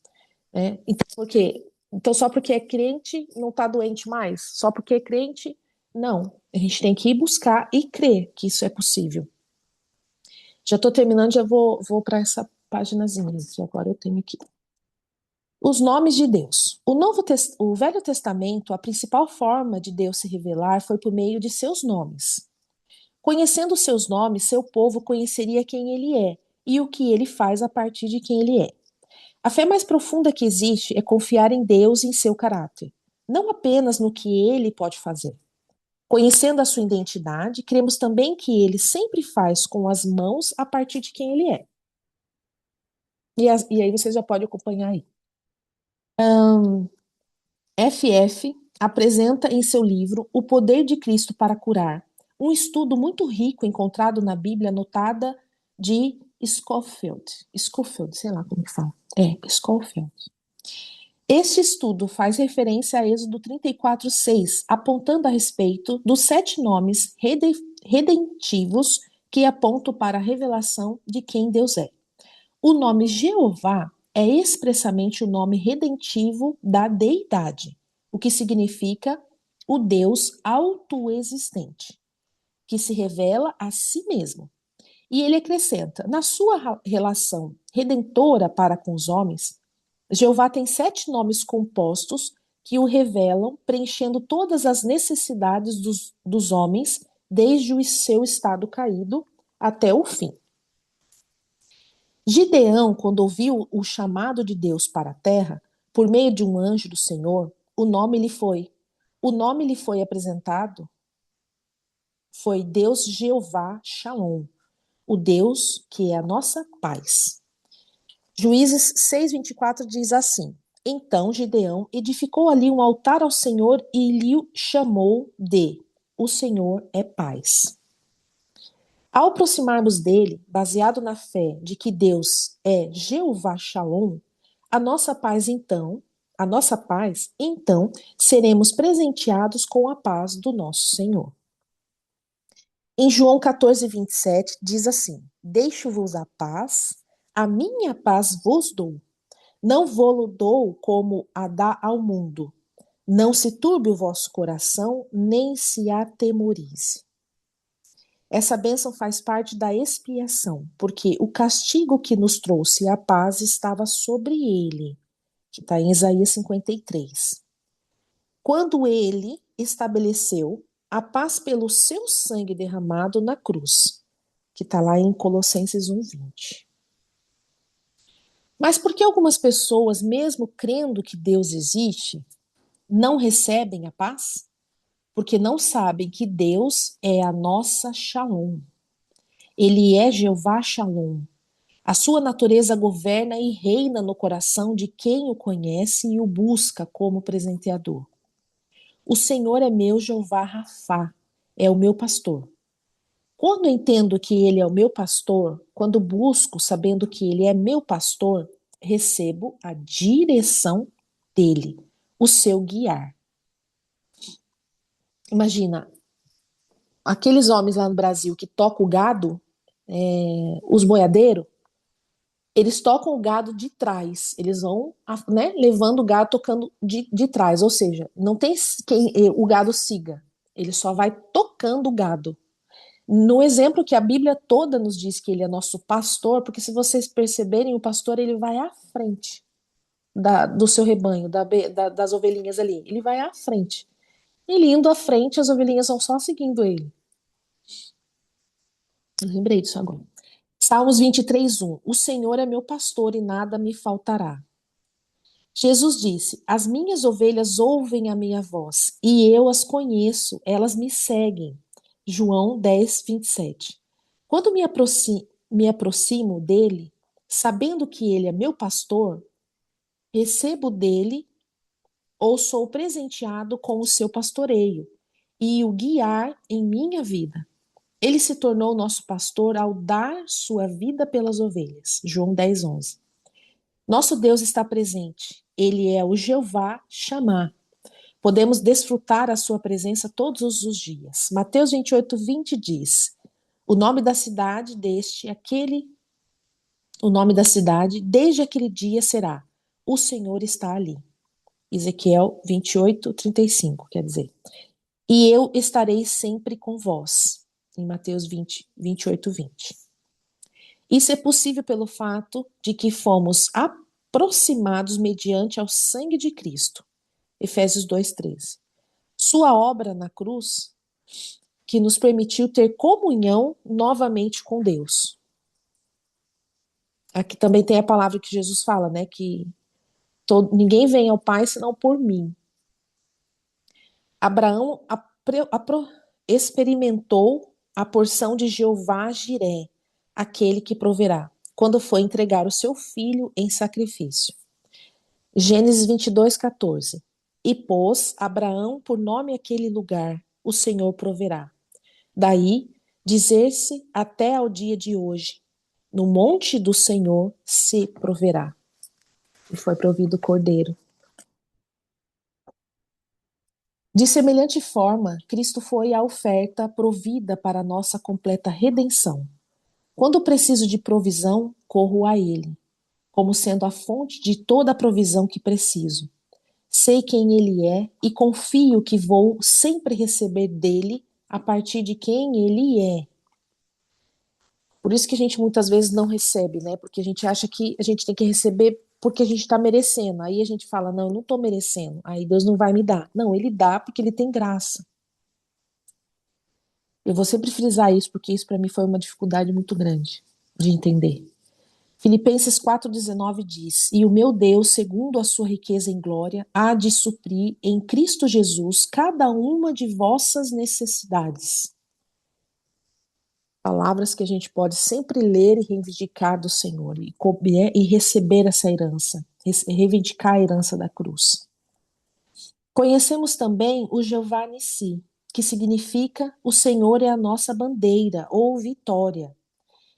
Né? Então, só porque é crente, não está doente mais? Só porque é crente, não. A gente tem que ir buscar e crer que isso é possível. Já estou terminando, já vou para essa paginazinha que agora eu tenho aqui. Os nomes de Deus. O Velho Testamento, a principal forma de Deus se revelar foi por meio de seus nomes. Conhecendo seus nomes, seu povo conheceria quem ele é e o que ele faz a partir de quem ele é. A fé mais profunda que existe é confiar em Deus e em seu caráter, não apenas no que ele pode fazer. Conhecendo a sua identidade, cremos também que ele sempre faz com as mãos a partir de quem ele é. E aí você já pode acompanhar aí. FF apresenta em seu livro O Poder de Cristo para Curar, um estudo muito rico encontrado na Bíblia anotada de Scofield. Scofield, sei lá como que fala. Scofield. Este estudo faz referência a Êxodo 34:6, apontando a respeito dos 7 nomes redentivos que apontam para a revelação de quem Deus é. O nome Jeová é expressamente o nome redentivo da deidade, o que significa o Deus autoexistente, que se revela a si mesmo. E ele acrescenta, na sua relação redentora para com os homens, Jeová tem 7 nomes compostos que o revelam, preenchendo todas as necessidades dos homens, desde o seu estado caído até o fim. Gideão, quando ouviu o chamado de Deus para a terra, por meio de um anjo do Senhor, o nome lhe foi apresentado, foi Deus Jeová Shalom, o Deus que é a nossa paz. Juízes 6:24 diz assim: Então Gideão edificou ali um altar ao Senhor e lhe chamou de O Senhor é paz. Ao aproximarmos dele, baseado na fé de que Deus é Jeová Shalom, a nossa paz então, seremos presenteados com a paz do nosso Senhor. Em João 14:27 diz assim: Deixo-vos a paz, a minha paz vos dou. Não vou-lo dou como a dá ao mundo. Não se turbe o vosso coração, nem se atemorize. Essa bênção faz parte da expiação, porque o castigo que nos trouxe a paz estava sobre ele, que está em Isaías 53. Quando ele estabeleceu a paz pelo seu sangue derramado na cruz, que está lá em Colossenses 1:20. Mas por que algumas pessoas, mesmo crendo que Deus existe, não recebem a paz? Porque não sabem que Deus é a nossa Shalom. Ele é Jeová Shalom. A sua natureza governa e reina no coração de quem o conhece e o busca como presenteador. O Senhor é meu Jeová Rafá, é o meu pastor. Quando entendo que ele é o meu pastor, quando busco sabendo que ele é meu pastor, recebo a direção dele, o seu guiar. Imagina, aqueles homens lá no Brasil que tocam o gado, os boiadeiros, eles tocam o gado de trás, eles vão, né, levando o gado tocando de trás, ou seja, não tem quem o gado siga, ele só vai tocando o gado. No exemplo que a Bíblia toda nos diz que ele é nosso pastor, porque se vocês perceberem, o pastor ele vai à frente do seu rebanho, das ovelhinhas ali, ele vai à frente. Ele indo à frente, as ovelhinhas vão só seguindo ele. Eu lembrei disso agora. Salmos 23:1. O Senhor é meu pastor e nada me faltará. Jesus disse: As minhas ovelhas ouvem a minha voz, e eu as conheço, elas me seguem. João 10:27. Quando me aproximo dele, sabendo que ele é meu pastor, recebo dele ou sou presenteado com o seu pastoreio e o guiar em minha vida. Ele se tornou nosso pastor ao dar sua vida pelas ovelhas. João 10:11. Nosso Deus está presente. Ele é o Jeová Shammah. Podemos desfrutar a sua presença todos os dias. Mateus 28:20 diz: O nome da cidade desde aquele dia será: O Senhor está ali. Ezequiel 28:35, quer dizer. E eu estarei sempre com vós. Em Mateus 28:20. Isso é possível pelo fato de que fomos aproximados mediante ao sangue de Cristo. Efésios 2:13. Sua obra na cruz, que nos permitiu ter comunhão novamente com Deus. Aqui também tem a palavra que Jesus fala, né? Que ninguém vem ao Pai senão por mim. Abraão experimentou a porção de Jeová Jiré, aquele que proverá, quando foi entregar o seu filho em sacrifício. Gênesis 22:14. E pôs Abraão por nome aquele lugar, o Senhor proverá. Daí, dizer-se até ao dia de hoje, no monte do Senhor se proverá. E foi provido o cordeiro. De semelhante forma, Cristo foi a oferta provida para a nossa completa redenção. Quando preciso de provisão, corro a Ele, como sendo a fonte de toda a provisão que preciso. Sei quem Ele é e confio que vou sempre receber dele a partir de quem Ele é. Por isso que a gente muitas vezes não recebe, né? Porque a gente acha que a gente tem que receber porque a gente está merecendo. Aí a gente fala, não, eu não estou merecendo. Aí Deus não vai me dar. Não, Ele dá porque Ele tem graça. Eu vou sempre frisar isso, porque isso para mim foi uma dificuldade muito grande de entender. Filipenses 4,19 diz: E o meu Deus, segundo a sua riqueza em glória, há de suprir em Cristo Jesus cada uma de vossas necessidades. Palavras que a gente pode sempre ler e reivindicar do Senhor, e receber essa herança, reivindicar a herança da cruz. Conhecemos também o Jeová Nissi, que significa o Senhor é a nossa bandeira, ou vitória.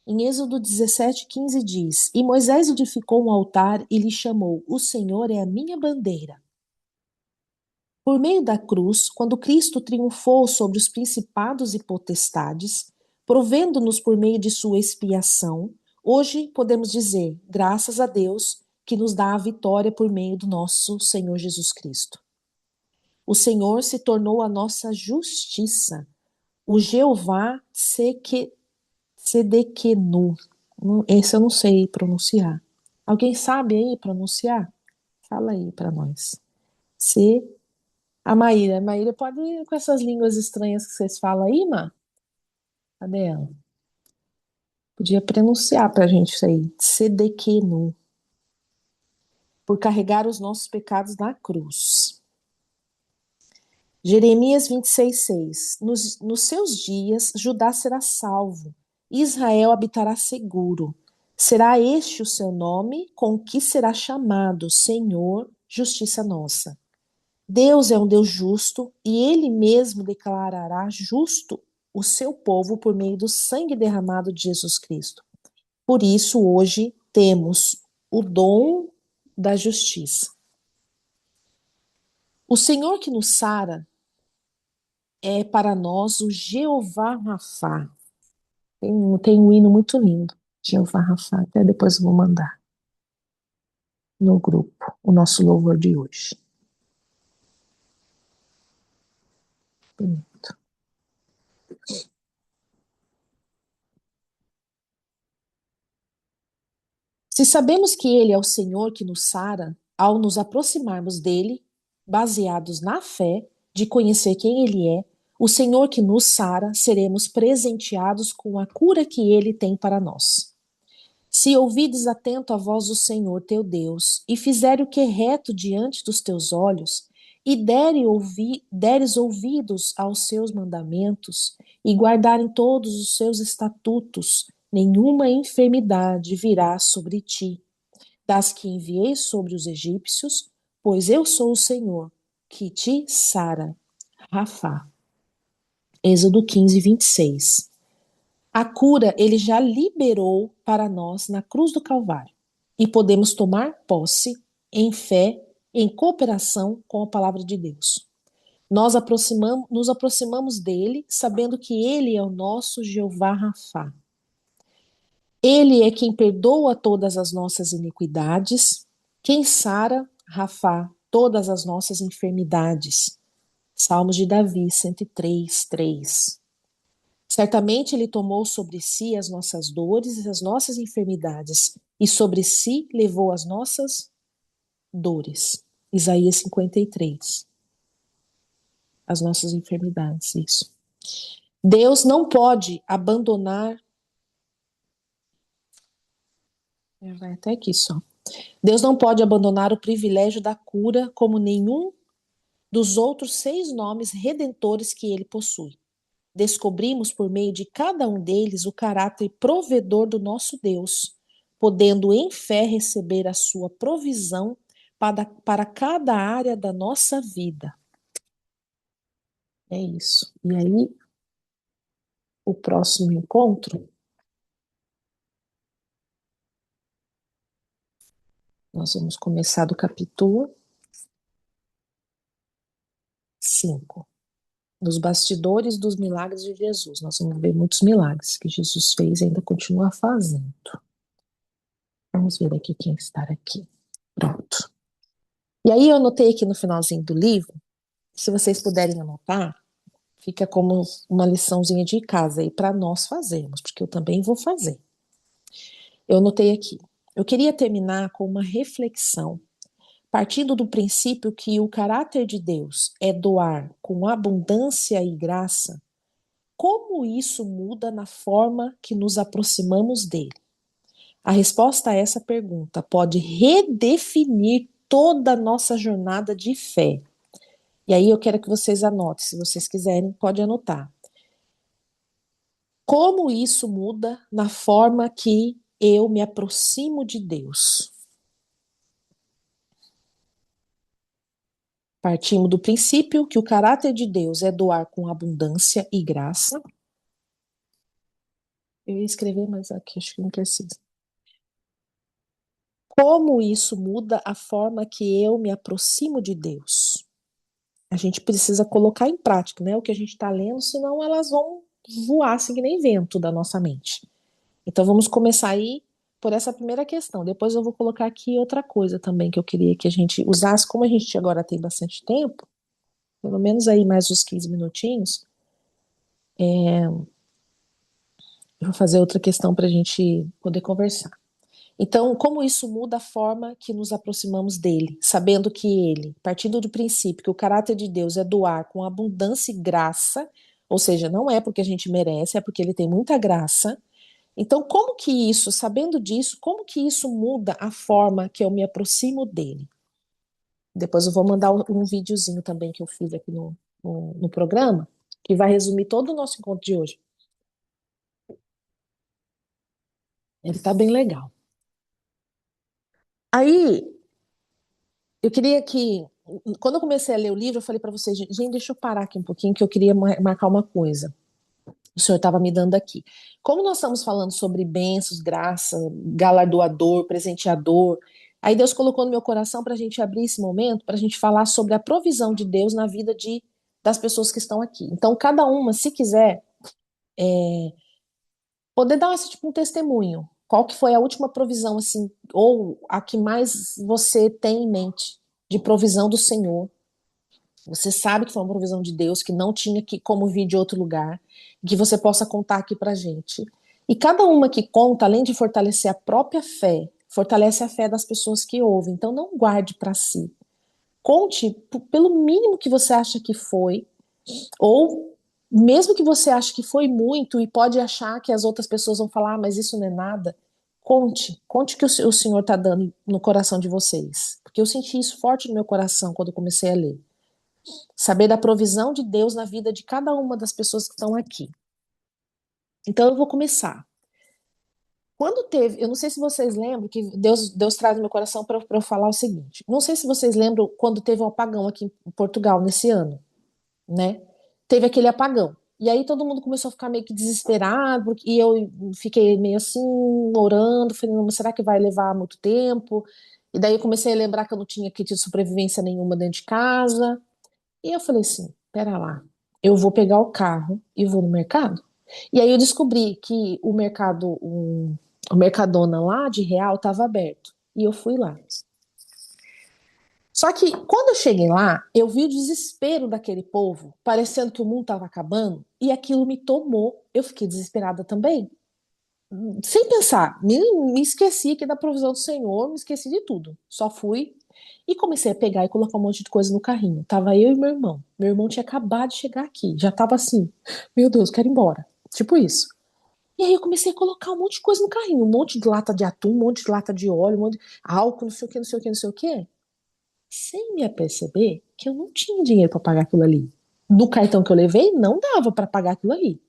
Em Êxodo 17:15 diz: E Moisés edificou um altar e lhe chamou: O Senhor é a minha bandeira. Por meio da cruz, quando Cristo triunfou sobre os principados e potestades, provendo-nos por meio de sua expiação, hoje podemos dizer, graças a Deus, que nos dá a vitória por meio do nosso Senhor Jesus Cristo. O Senhor se tornou a nossa justiça. O Jeová Sedequenu. Esse eu não sei pronunciar. Alguém sabe aí pronunciar? Fala aí para nós. Se a Maíra. Maíra pode ir com essas línguas estranhas que vocês falam aí, Má? Cadê ela? Podia pronunciar pra gente isso aí. Sedequenu. Por carregar os nossos pecados na cruz. Jeremias 26:6. Nos seus dias, Judá será salvo, Israel habitará seguro. Será este o seu nome, com que será chamado Senhor, justiça nossa. Deus é um Deus justo e ele mesmo declarará justo o seu povo por meio do sangue derramado de Jesus Cristo. Por isso, hoje, temos o dom da justiça. O Senhor que nos sara é para nós o Jeová Rafá. Tem um hino muito lindo, Jeová Rafá, até depois eu vou mandar no grupo o nosso louvor de hoje. Bonito. Se sabemos que Ele é o Senhor que nos sara, ao nos aproximarmos dele, baseados na fé de conhecer quem Ele é, o Senhor que nos sara, seremos presenteados com a cura que Ele tem para nós. Se ouvides atento a voz do Senhor teu Deus, e fizer o que é reto diante dos teus olhos, e deres ouvidos aos seus mandamentos, e guardarem todos os seus estatutos, nenhuma enfermidade virá sobre ti, das que enviei sobre os egípcios, pois eu sou o Senhor, que te sara. Rafá. Êxodo 15:26. A cura ele já liberou para nós na cruz do Calvário. E podemos tomar posse em fé, em cooperação com a palavra de Deus. Nos aproximamos dele, sabendo que ele é o nosso Jeová Rafá. Ele é quem perdoa todas as nossas iniquidades, quem sara, Rafá, todas as nossas enfermidades. Salmos de Davi, 103:3. Certamente ele tomou sobre si as nossas dores e as nossas enfermidades, e sobre si levou as nossas dores. Isaías 53. As nossas enfermidades, isso. Deus não pode abandonar. Vai até aqui só. Deus não pode abandonar o privilégio da cura como nenhum dos outros 6 nomes redentores que ele possui. Descobrimos por meio de cada um deles o caráter provedor do nosso Deus, podendo em fé receber a sua provisão para cada área da nossa vida. É isso. E aí, o próximo encontro, nós vamos começar do capítulo 5. Nos bastidores dos milagres de Jesus. Nós vamos ver muitos milagres que Jesus fez e ainda continua fazendo. Vamos ver aqui quem está aqui. Pronto. E aí eu anotei aqui no finalzinho do livro, se vocês puderem anotar, fica como uma liçãozinha de casa aí para nós fazermos, porque eu também vou fazer. Eu anotei aqui. Eu queria terminar com uma reflexão, partindo do princípio que o caráter de Deus é doar com abundância e graça. Como isso muda na forma que nos aproximamos dele? A resposta a essa pergunta pode redefinir toda a nossa jornada de fé. E aí eu quero que vocês anotem, se vocês quiserem, pode anotar. Como isso muda na forma que eu me aproximo de Deus? Partimos do princípio que o caráter de Deus é doar com abundância e graça. Eu ia escrever, mas aqui acho que não precisa. Como isso muda a forma que eu me aproximo de Deus? A gente precisa colocar em prática, né, o que a gente está lendo, senão elas vão voar assim que nem vento da nossa mente. Então vamos começar aí por essa primeira questão. Depois eu vou colocar aqui outra coisa também que eu queria que a gente usasse, como a gente agora tem bastante tempo, pelo menos aí mais uns 15 minutinhos, eu vou fazer outra questão para a gente poder conversar. Então, como isso muda a forma que nos aproximamos dele, sabendo que ele, partindo do princípio que o caráter de Deus é doar com abundância e graça, ou seja, não é porque a gente merece, é porque ele tem muita graça. Então, como que isso, sabendo disso, como que isso muda a forma que eu me aproximo dele? Depois eu vou mandar um videozinho também que eu fiz aqui no programa, que vai resumir todo o nosso encontro de hoje. Ele tá bem legal. Aí, eu queria que, quando eu comecei a ler o livro, eu falei para vocês, gente, deixa eu parar aqui um pouquinho, que eu queria marcar uma coisa. O senhor estava me dando aqui. Como nós estamos falando sobre bênçãos, graça, galardoador, presenteador, aí Deus colocou no meu coração para a gente abrir esse momento, para a gente falar sobre a provisão de Deus na vida das pessoas que estão aqui. Então, cada uma, se quiser, poder dar esse tipo um testemunho. Qual que foi a última provisão, assim, ou a que mais você tem em mente de provisão do Senhor? Você sabe que foi uma provisão de Deus, que não tinha como vir de outro lugar, que você possa contar aqui pra gente. E cada uma que conta, além de fortalecer a própria fé, fortalece a fé das pessoas que ouvem. Então não guarde para si. Conte pelo mínimo que você acha que foi, ou mesmo que você ache que foi muito e pode achar que as outras pessoas vão falar, mas isso não é nada. Conte o que o Senhor está dando no coração de vocês. Porque eu senti isso forte no meu coração quando eu comecei a ler. Saber da provisão de Deus na vida de cada uma das pessoas que estão aqui. Então eu vou começar. Quando teve, eu não sei se vocês lembram, que Deus traz no meu coração para eu falar o seguinte. Não sei se vocês lembram quando teve um apagão aqui em Portugal nesse ano, né? Teve aquele apagão. E aí todo mundo começou a ficar meio que desesperado, e eu fiquei meio assim, orando, falando, será que vai levar muito tempo? E daí eu comecei a lembrar que eu não tinha kit de sobrevivência nenhuma dentro de casa. E eu falei assim, pera lá, eu vou pegar o carro e vou no mercado. E aí eu descobri que o Mercadona lá de Real estava aberto. E eu fui lá. Só que quando eu cheguei lá, eu vi o desespero daquele povo, parecendo que o mundo estava acabando, e aquilo me tomou. Eu fiquei desesperada também. Sem pensar, me esqueci aqui da provisão do Senhor, me esqueci de tudo. Só fui e comecei a pegar e colocar um monte de coisa no carrinho. Tava eu e meu irmão. Meu irmão tinha acabado de chegar aqui, já tava assim, meu Deus, quero ir embora. Tipo isso. E aí eu comecei a colocar um monte de coisa no carrinho, um monte de lata de atum, um monte de lata de óleo, um monte de álcool, não sei o que, não sei o que, não sei o que, sem me aperceber que eu não tinha dinheiro para pagar aquilo ali. No cartão que eu levei, não dava para pagar aquilo ali.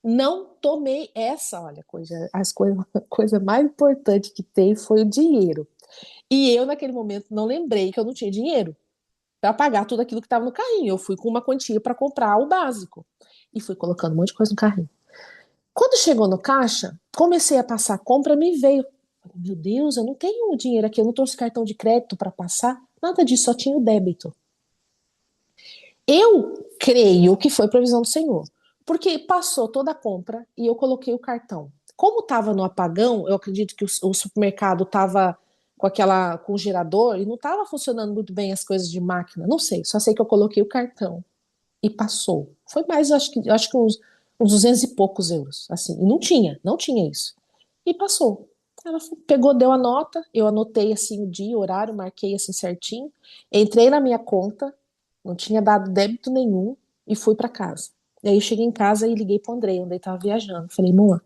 Não tomei essa, olha, coisa mais importante que tem foi o dinheiro. E eu, naquele momento, não lembrei que eu não tinha dinheiro para pagar tudo aquilo que estava no carrinho. Eu fui com uma quantia para comprar o básico. E fui colocando um monte de coisa no carrinho. Quando chegou no caixa, comecei a passar a compra, me veio. Meu Deus, eu não tenho dinheiro aqui, eu não trouxe cartão de crédito para passar. Nada disso, só tinha o débito. Eu creio que foi provisão do Senhor, porque passou toda a compra e eu coloquei o cartão. Como estava no apagão, eu acredito que o supermercado estava com o gerador e não estava funcionando muito bem as coisas de máquina. Não sei, só sei que eu coloquei o cartão e passou. Foi mais, acho que uns 200 e poucos euros, assim. E não tinha isso. E passou. Ela pegou, deu a nota, eu anotei assim o dia, o horário, marquei assim certinho, entrei na minha conta, não tinha dado débito nenhum e fui para casa. E aí eu cheguei em casa e liguei pro Andrei, onde ele tava viajando. Falei, amor,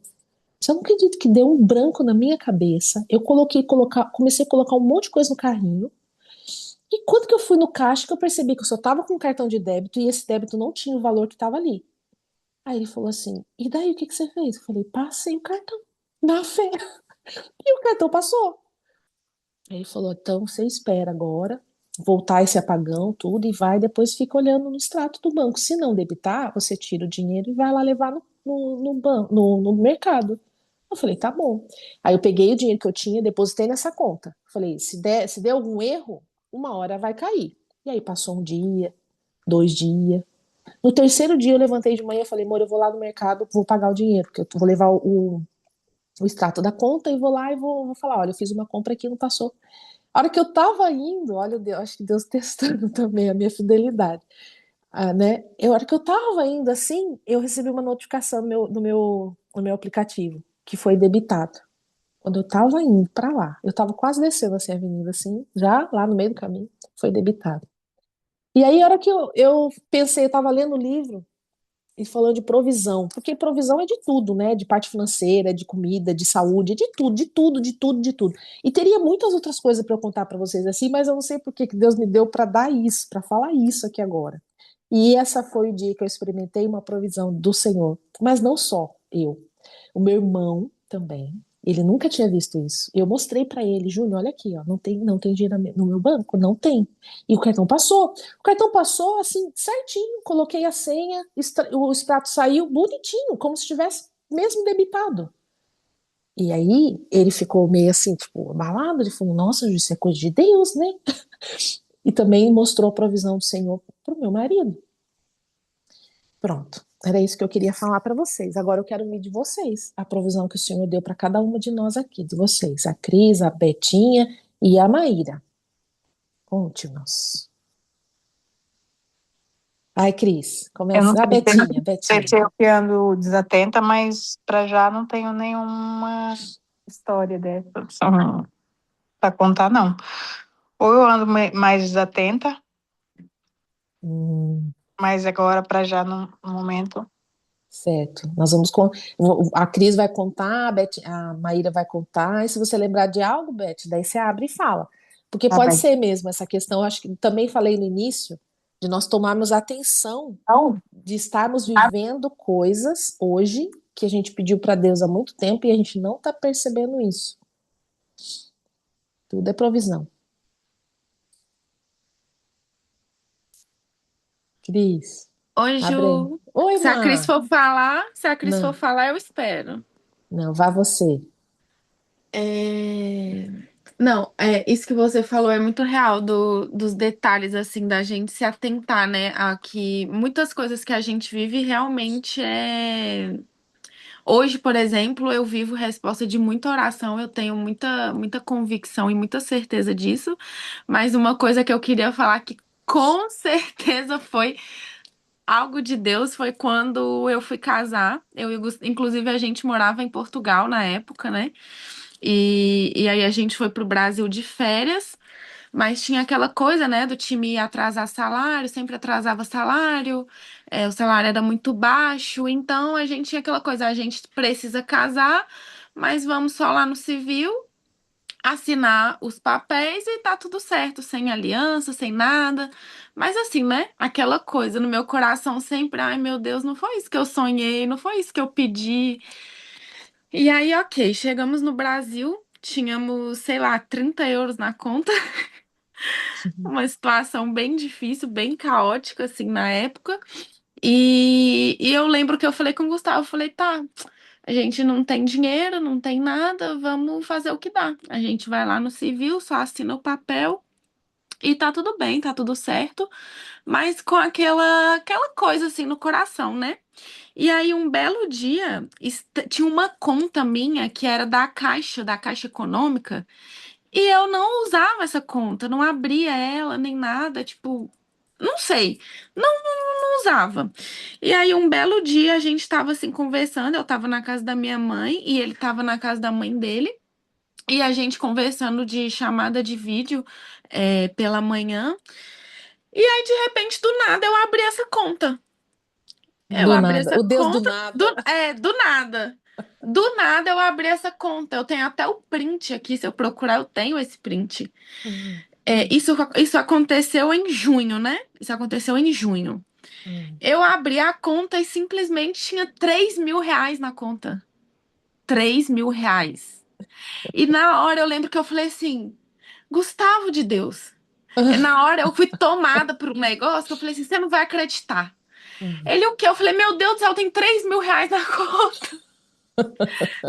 você não acredita que deu um branco na minha cabeça? Eu comecei a colocar um monte de coisa no carrinho. E quando que eu fui no caixa que eu percebi que eu só tava com um cartão de débito e esse débito não tinha o valor que tava ali. Aí ele falou assim: e daí o que que você fez? Eu falei: passei o cartão na fé. E o cartão passou. Aí ele falou: então você espera agora voltar esse apagão, tudo, e vai, depois fica olhando no extrato do banco. Se não debitar, você tira o dinheiro e vai lá levar no mercado. Eu falei: tá bom. Aí eu peguei o dinheiro que eu tinha, depositei nessa conta. Falei: se der algum erro, uma hora vai cair. E aí passou um dia, 2 dias. No terceiro dia eu levantei de manhã e falei: amor, eu vou lá no mercado, vou pagar o dinheiro, porque eu vou levar o extrato da conta e vou lá e vou falar: olha, eu fiz uma compra aqui e não passou. A hora que eu tava indo, olha, Deus, acho que Deus testando também a minha fidelidade, né? A hora que eu tava indo assim, eu recebi uma notificação no meu aplicativo, que foi debitado. Quando eu tava indo pra lá, eu tava quase descendo assim a avenida, assim, já lá no meio do caminho, foi debitado. E aí, a hora que eu pensei, eu tava lendo o livro, e falando de provisão, porque provisão é de tudo, né? De parte financeira, de comida, de saúde, de tudo, de tudo, de tudo, de tudo. E teria muitas outras coisas para eu contar para vocês assim, mas eu não sei por que que Deus me deu para dar isso, para falar isso aqui agora. E essa foi o dia que eu experimentei uma provisão do Senhor, mas não só eu, o meu irmão também. Ele nunca tinha visto isso. Eu mostrei para ele: Júnior, olha aqui, ó, não tem dinheiro no meu banco, não tem. E o cartão passou. O cartão passou assim, certinho. Coloquei a senha, o extrato saiu bonitinho, como se tivesse mesmo debitado. E aí ele ficou meio assim, tipo, abalado. Ele falou: nossa, Ju, isso é coisa de Deus, né? E também mostrou a provisão do Senhor pro meu marido. Pronto. Era isso que eu queria falar para vocês. Agora eu quero ouvir de vocês a provisão que o Senhor deu para cada uma de nós aqui, de vocês, a Cris, a Betinha e a Maíra. Conte-nos. Ai, Cris, Eu não começa. A sei, Betinha, deve Betinha. ser eu que ando desatenta, mas para já não tenho nenhuma história dessa para contar, não. Ou eu ando mais desatenta, Hum, mas agora para já no momento. certo. Nós vamos a Cris vai contar, a Maíra vai contar, e se você lembrar de algo, Beth, daí você abre e fala. Porque Tá pode bem. ser mesmo essa questão, eu acho que também falei no início, de nós tomarmos atenção, Então, de estarmos vivendo coisas hoje que a gente pediu para Deus há muito tempo e a gente não está percebendo isso. Tudo é provisão. Cris, Oi, abre aí. Ju. Oi, Se a Cris Má. for falar, se a Cris for Não, falar, eu espero. não, vá você. É, Não, isso que você falou é muito real dos detalhes, assim, da gente se atentar, né? A que muitas coisas que a gente vive realmente Hoje, por exemplo, eu vivo resposta de muita oração, eu tenho muita convicção e muita certeza disso. Mas uma coisa que eu queria falar que com certeza foi algo de Deus foi quando eu fui casar. Inclusive, a gente morava em Portugal na época, né? E aí a gente foi pro Brasil de férias. Mas tinha aquela coisa, né, do time atrasar salário, sempre atrasava salário, o salário era muito baixo, então a gente tinha aquela coisa, a gente precisa casar, mas vamos só lá no civil, assinar os papéis e tá tudo certo, sem aliança, sem nada. Mas assim, né, aquela coisa no meu coração sempre, ai meu Deus, não foi isso que eu sonhei, não foi isso que eu pedi. E aí, ok, chegamos no Brasil, tínhamos, sei lá, 30 euros na conta. Uma situação bem difícil, bem caótica, assim, na época. E eu lembro que eu falei com o Gustavo, eu falei, tá, a gente não tem dinheiro, não tem nada, vamos fazer o que dá. A gente vai lá no civil, só assina o papel e tá tudo bem, tá tudo certo, mas com aquela coisa assim no coração, né? E aí, um belo dia, tinha uma conta minha que era da Caixa Econômica, e eu não usava essa conta, não abria ela nem nada, tipo, não sei, não usava. E aí, um belo dia, a gente tava assim conversando, eu tava na casa da minha mãe e ele tava na casa da mãe dele, e a gente conversando de chamada de vídeo, pela manhã, e aí, de repente, do nada, eu abri essa conta. Eu Do abri nada. essa O Deus do conta, nada. do nada. Do nada eu abri essa conta. Eu tenho até o print aqui, se eu procurar, eu tenho esse print. Hum, Isso aconteceu em junho, né? Isso aconteceu em junho. hum. Eu abri a conta e simplesmente tinha 3.000 reais na conta. 3.000 reais. E na hora eu lembro que eu falei assim, Gustavo de Deus. Na hora eu fui tomada por um negócio que eu falei assim, você não vai acreditar. Hum, Ele o quê? Eu falei, meu Deus do céu, tem 3.000 reais na conta.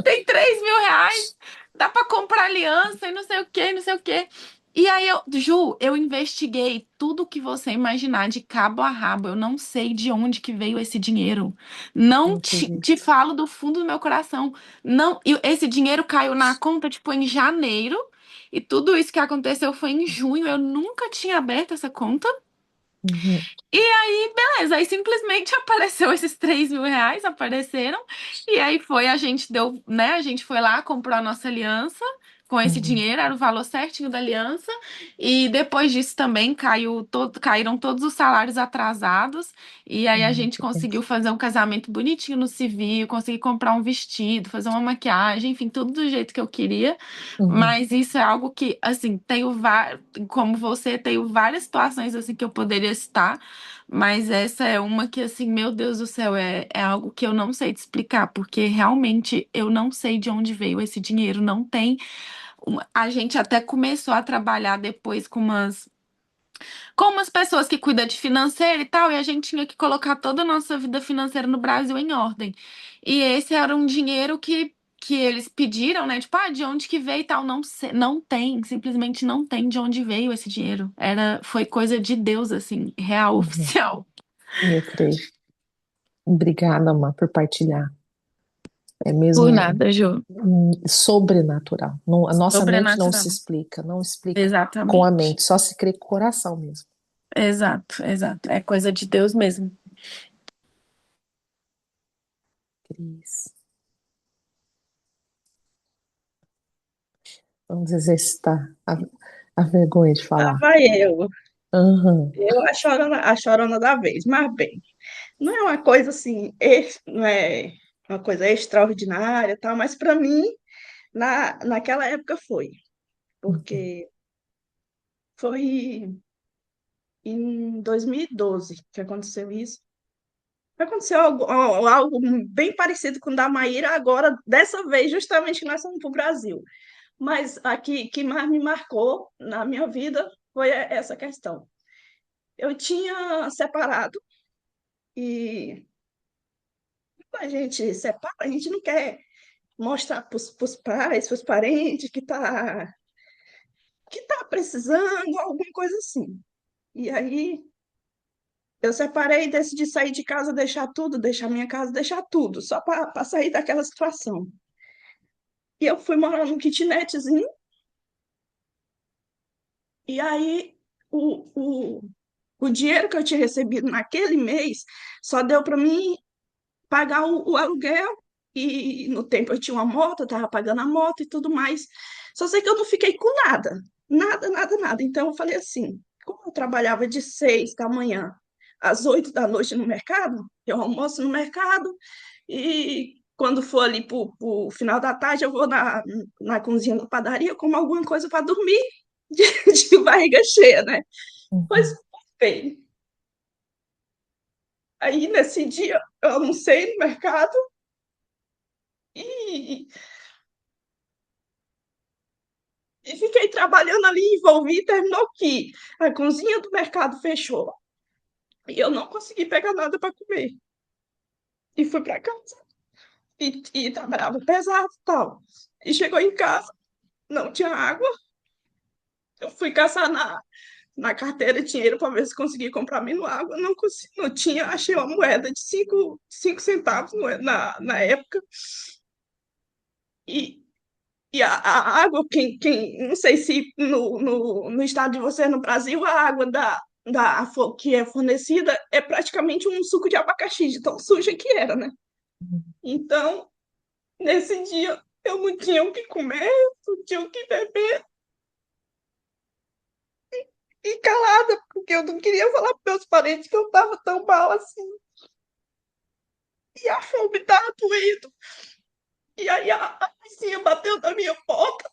Tem 3.000 reais. Dá pra comprar aliança e não sei o quê, não sei o quê. E aí, eu investiguei tudo que você imaginar de cabo a rabo. Eu não sei de onde que veio esse dinheiro. Não entendi. te falo do fundo do meu coração. Não, esse dinheiro caiu na conta, tipo, em janeiro. E tudo isso que aconteceu foi em junho. Eu nunca tinha aberto essa conta. Uhum, E aí, beleza, aí simplesmente apareceu esses 3.000 reais, apareceram, e aí a gente deu, né? A gente foi lá, comprou a nossa aliança com esse uhum, dinheiro, era o valor certinho da aliança, e depois disso também caíram todos os salários atrasados, e aí a gente que bem. conseguiu fazer um casamento bonitinho no civil, consegui comprar um vestido, fazer uma maquiagem, enfim, tudo do jeito que eu queria. Uhum, Mas isso é algo que, assim, como você, tenho várias situações assim que eu poderia citar, mas essa é uma que, assim, meu Deus do céu, é algo que eu não sei te explicar, porque realmente eu não sei de onde veio esse dinheiro, não tem. A gente até começou a trabalhar depois com umas pessoas que cuidam de financeiro e tal, e a gente tinha que colocar toda a nossa vida financeira no Brasil em ordem. E esse era um dinheiro que eles pediram, né? Tipo, de onde que veio e tal. Não sei, não tem, simplesmente não tem de onde veio esse dinheiro. Foi coisa de Deus, assim, real, uhum. oficial. Eu creio. Obrigada, Má, por partilhar. É Por mesmo nada, Ju. sobrenatural. A nossa mente não se Sobrenatural. explica, não explica com a Exatamente. mente, só se crê com o coração mesmo. Exato, exato. É coisa de Deus mesmo. Cris, vamos exercitar a vergonha de Lá falar. vai eu. Aham, Eu a chorona da vez. Mas bem, não é uma coisa assim, não é uma coisa extraordinária, tal, mas para mim, naquela época foi. uhum, Porque foi em 2012 que aconteceu isso. Aconteceu algo bem parecido com o da Maíra, agora, dessa vez, justamente que nós fomos para o Brasil. Mas a que mais me marcou na minha vida foi essa questão. Eu tinha separado e a gente separa, a gente não quer mostrar para os pais, para os parentes que tá precisando, alguma coisa assim. E aí Eu separei e decidi sair de casa, deixar tudo, deixar minha casa, deixar tudo, só para sair daquela situação. E eu fui morar num kitnetzinho, e aí o dinheiro que eu tinha recebido naquele mês só deu para mim pagar o aluguel, e no tempo eu tinha uma moto, eu estava pagando a moto e tudo mais. Só sei que eu não fiquei com nada, nada, nada, nada. Então eu falei assim, como eu trabalhava de 6 da manhã às 8 da noite no mercado, eu almoço no mercado e quando for ali para o final da tarde, eu vou na cozinha da padaria, como alguma coisa para dormir de barriga cheia, né? Pois Uhum. bem, aí nesse dia eu almocei no mercado e E fiquei trabalhando ali, envolvi, terminou que a cozinha do mercado fechou e eu não consegui pegar nada para comer. E fui para casa e trabalhava pesado e tal. E chegou em casa, não tinha água. Eu fui caçar na carteira dinheiro para ver se conseguia comprar menos água. Não consegui, não tinha. Achei uma moeda de cinco centavos na época. E, e a água, não sei se no estado de você, no Brasil, a água que é fornecida é praticamente um suco de abacaxi, de tão suja que era, né? Então, nesse dia, eu não tinha o que comer, não tinha o que beber, e calada, porque eu não queria falar para meus parentes que eu estava tão mal assim. E a fome estava doendo. E aí a vizinha bateu na minha porta,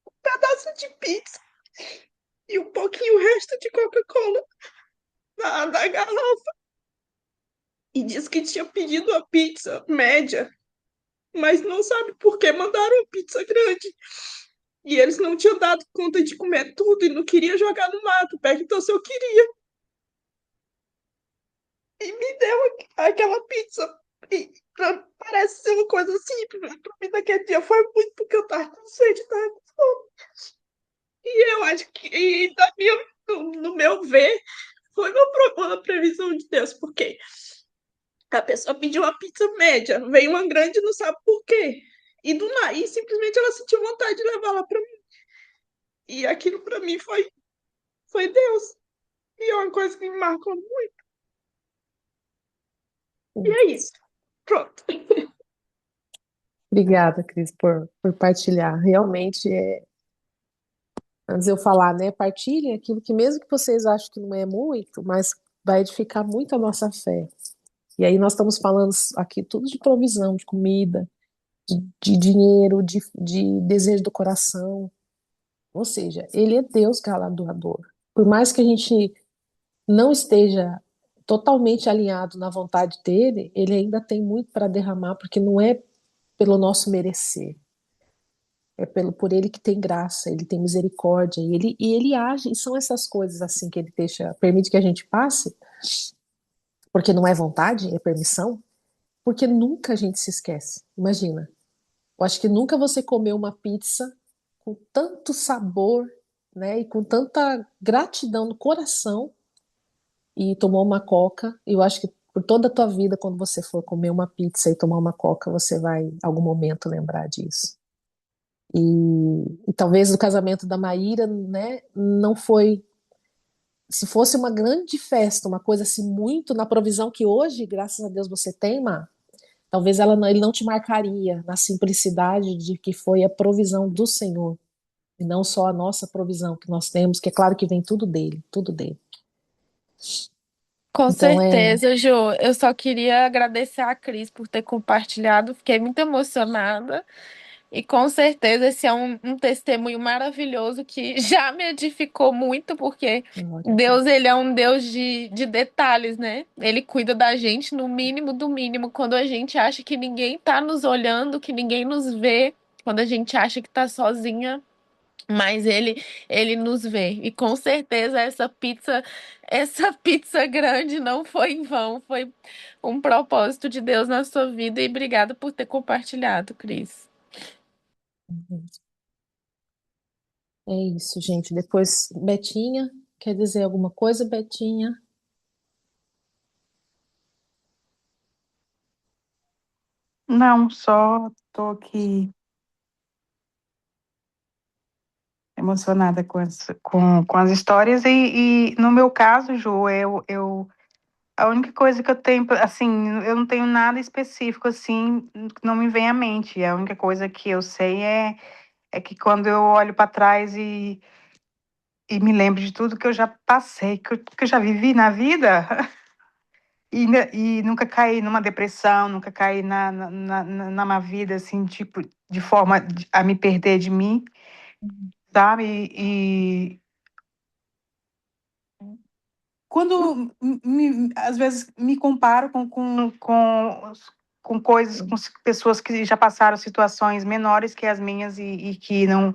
um pedaço de pizza e um pouquinho o resto de Coca-Cola na garrafa. E disse que tinha pedido a pizza média, mas não sabe por que mandaram uma pizza grande. E eles não tinham dado conta de comer tudo e não queria jogar no mato. Perguntou se eu queria. E me deu aquela pizza. E parece ser uma coisa simples, mas para mim naquele dia foi muito porque eu estava com sede, tava com fome. E eu acho que, no meu ver, foi uma previsão de Deus, porque a pessoa pediu uma pizza média, veio uma grande e não sabe por quê. E do nada, e simplesmente ela sentiu vontade de levar lá para mim. E aquilo para mim foi Deus. E é uma coisa que me marcou muito. E Sim. é isso. Pronto. Obrigada, Cris, por partilhar. Realmente, antes de eu falar, né? Partilhem aquilo que, mesmo que vocês achem que não é muito, mas vai edificar muito a nossa fé. E aí nós estamos falando aqui tudo de provisão, de comida, de dinheiro, de desejo do coração. Ou seja, ele é Deus galardoador. Por mais que a gente não esteja totalmente alinhado na vontade dele, ele ainda tem muito para derramar, porque não é pelo nosso merecer, é por ele que tem graça, ele tem misericórdia, e ele age, e são essas coisas assim que ele deixa, permite que a gente passe, porque não é vontade, é permissão, porque nunca a gente se esquece. Imagina, eu acho que nunca você comeu uma pizza com tanto sabor, né, e com tanta gratidão no coração e tomou uma coca. Eu acho que por toda a tua vida, quando você for comer uma pizza e tomar uma coca, você vai, em algum momento, lembrar disso. E talvez o casamento da Maíra, né, não foi. Se fosse uma grande festa, uma coisa assim, muito na provisão que hoje, graças a Deus, você tem, Má, talvez ele não te marcaria na simplicidade de que foi a provisão do Senhor, e não só a nossa provisão que nós temos, que é claro que vem tudo dele, tudo dele. Com Então certeza, Ju. Eu só queria agradecer a Cris por ter compartilhado. Fiquei muito emocionada. E com certeza esse é um testemunho maravilhoso que já me edificou muito, porque glória a Deus, Deus. ele é um Deus de detalhes, né? Ele cuida da gente no mínimo do mínimo, quando a gente acha que ninguém tá nos olhando, que ninguém nos vê, quando a gente acha que tá sozinha, mas ele nos vê. E com certeza essa pizza grande não foi em vão, foi um propósito de Deus na sua vida. E obrigada por ter compartilhado, Cris. É isso, gente. Depois, Betinha, quer dizer alguma coisa, Betinha? Não, só tô aqui emocionada com as histórias e no meu caso, Ju, a única coisa que eu tenho, assim, eu não tenho nada específico, assim, que não me vem à mente. A única coisa que eu sei é que quando eu olho para trás e me lembro de tudo que eu já passei, que eu já vivi na vida, e nunca caí numa depressão, nunca caí numa vida, assim, tipo, de forma a me perder de mim, sabe? E quando às vezes me comparo com coisas, com pessoas que já passaram situações menores que as minhas e que não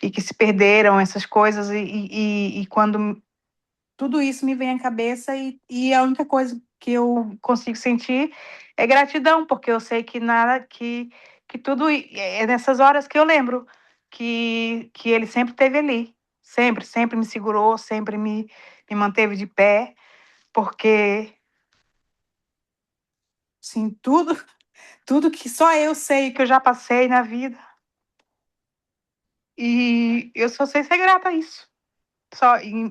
e que se perderam essas coisas e quando tudo isso me vem à cabeça e a única coisa que eu consigo sentir é gratidão, porque eu sei que nada que tudo é nessas horas que eu lembro que ele sempre esteve ali, sempre me segurou, sempre me manteve de pé porque, assim, tudo que só eu sei que eu já passei na vida, e eu só sei ser grata a isso.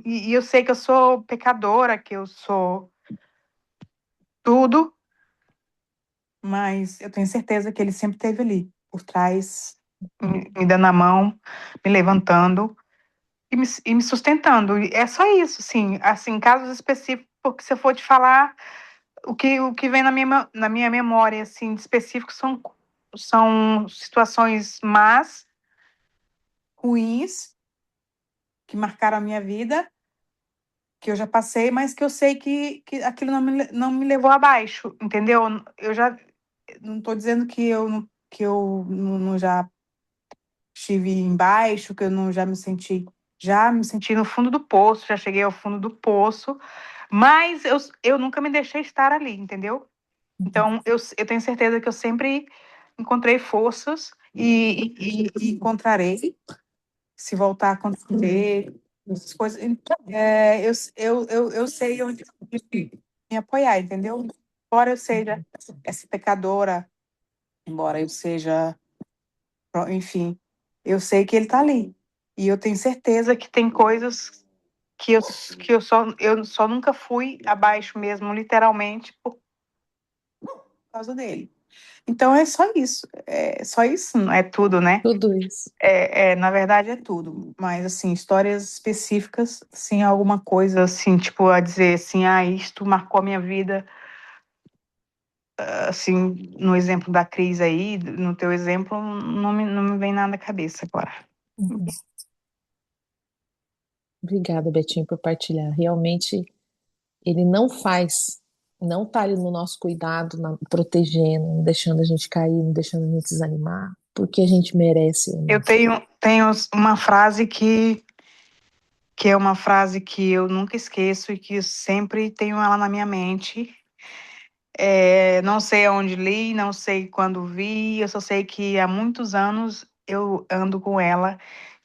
E eu sei que eu sou pecadora, que eu sou tudo, mas eu tenho certeza que ele sempre esteve ali, por trás, me dando a mão, me levantando e me sustentando. E é só isso, assim, casos específicos, porque se eu for te falar, o que vem na minha memória, assim, de específico, são situações más, ruins, que marcaram a minha vida, que eu já passei, mas que eu sei que aquilo não me levou abaixo, entendeu? Eu já não estou dizendo que eu não já estive embaixo, que eu não já me senti no fundo do poço, já cheguei ao fundo do poço, mas eu nunca me deixei estar ali, entendeu? Então, eu tenho certeza que eu sempre encontrei forças e encontrarei, se voltar a acontecer, essas coisas. Então, eu sei onde me apoiar, entendeu? Embora eu seja essa pecadora, embora eu seja, enfim, eu sei que ele está ali. E eu tenho certeza que tem coisas que eu só nunca fui abaixo mesmo, literalmente, por causa dele. Então é só isso, não é tudo, né? Tudo isso. Na verdade é tudo, mas assim, histórias específicas, assim, alguma coisa assim, tipo, a dizer assim, isto marcou a minha vida, assim, no exemplo da Cris aí, no teu exemplo, não me vem nada à cabeça agora. Uhum. Obrigada, Betinho, por partilhar. Realmente, ele não tá ali no nosso cuidado, protegendo, não deixando a gente cair, não deixando a gente desanimar, porque a gente merece ou Eu não. tenho uma frase que é uma frase que eu nunca esqueço e que eu sempre tenho ela na minha mente. Não sei aonde li, não sei quando vi, eu só sei que há muitos anos eu ando com ela,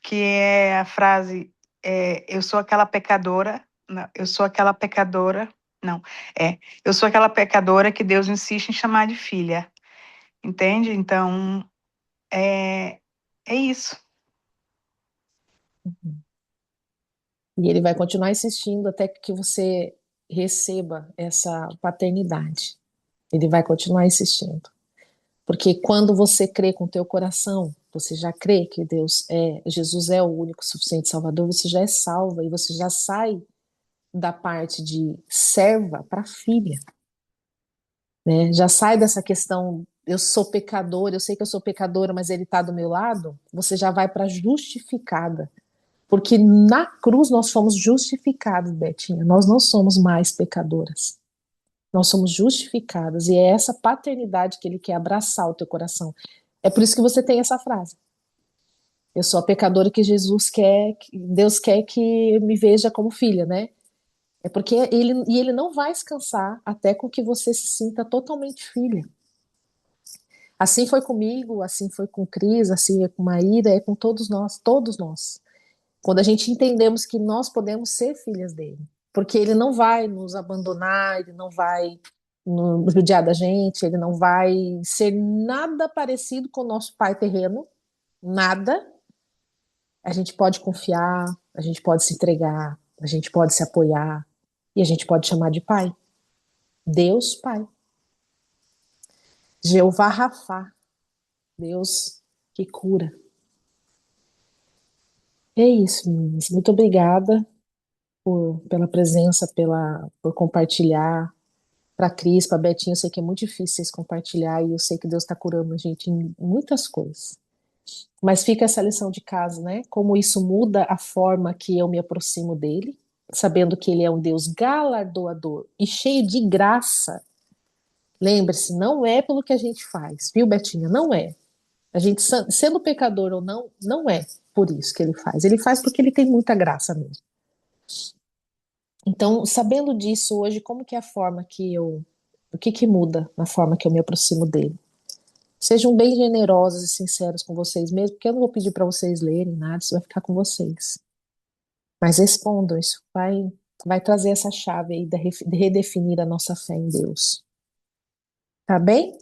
que é a frase, eu sou aquela pecadora, não, eu sou aquela pecadora, não, eu sou aquela pecadora que Deus insiste em chamar de filha, entende? Então, é isso. Uhum. E ele vai continuar insistindo até que você receba essa paternidade. Ele vai continuar insistindo. Porque quando você crê com o teu coração, você já crê que Jesus é o único suficiente Salvador, você já é salva e você já sai da parte de serva para filha, né? Já sai dessa questão, eu sou pecador, eu sei que eu sou pecadora, mas ele está do meu lado, você já vai para justificada. Porque na cruz nós fomos justificados, Betinha. Nós não somos mais pecadoras. Nós somos justificadas. E é essa paternidade que ele quer abraçar o teu coração. É por isso que você tem essa frase. Eu sou a pecadora que Deus quer que me veja como filha, né? É porque ele não vai descansar até com que você se sinta totalmente filha. Assim foi comigo, assim foi com Cris, assim é com Maíra, é com todos nós, todos nós. Quando a gente entendemos que nós podemos ser filhas dele, porque ele não vai nos abandonar, ele não vai judiar da gente, ele não vai ser nada parecido com o nosso pai terreno, nada. A gente pode confiar, a gente pode se entregar, a gente pode se apoiar e a gente pode chamar de pai. Deus Pai. Jeová Rafá, Deus que cura. É isso, meninas. Muito obrigada pela presença, por compartilhar. Para a Cris, para a Betinha, eu sei que é muito difícil vocês compartilhar e eu sei que Deus está curando a gente em muitas coisas. Mas fica essa lição de casa, né? Como isso muda a forma que eu me aproximo dele, sabendo que ele é um Deus galardoador e cheio de graça. Lembre-se, não é pelo que a gente faz, viu, Betinha? Não é. A gente, sendo pecador ou não, não é por isso que ele faz. Ele faz porque ele tem muita graça mesmo. Então, sabendo disso hoje, como que é a forma que o que que muda na forma que eu me aproximo dele? Sejam bem generosos e sinceros com vocês mesmos, porque eu não vou pedir para vocês lerem nada, isso vai ficar com vocês. Mas respondam, isso vai trazer essa chave aí de redefinir a nossa fé em Deus. Tá bem?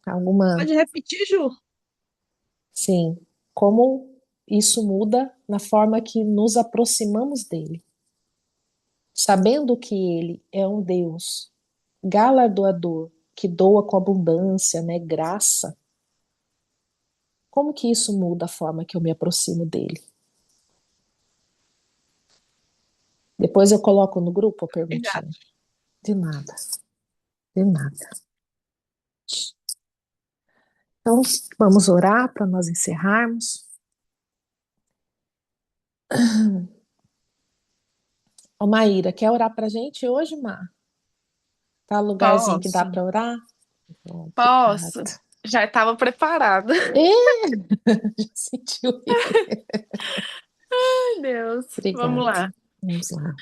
Alguma? Pode repetir, Ju? Sim. Como isso muda na forma que nos aproximamos dele. Sabendo que ele é um Deus galardoador, que doa com abundância, né, graça. Como que isso muda a forma que eu me aproximo dele? Depois eu coloco no grupo a Obrigada. perguntinha. De nada, de nada. Então, vamos orar para nós encerrarmos. Ô, Maíra, quer orar para a gente hoje, Má? Tá lugarzinho que dá Posso, para orar? Obrigada. posso. Já estava preparada. Já sentiu ele. Ai, Deus. Vamos Obrigada. lá. Vamos lá.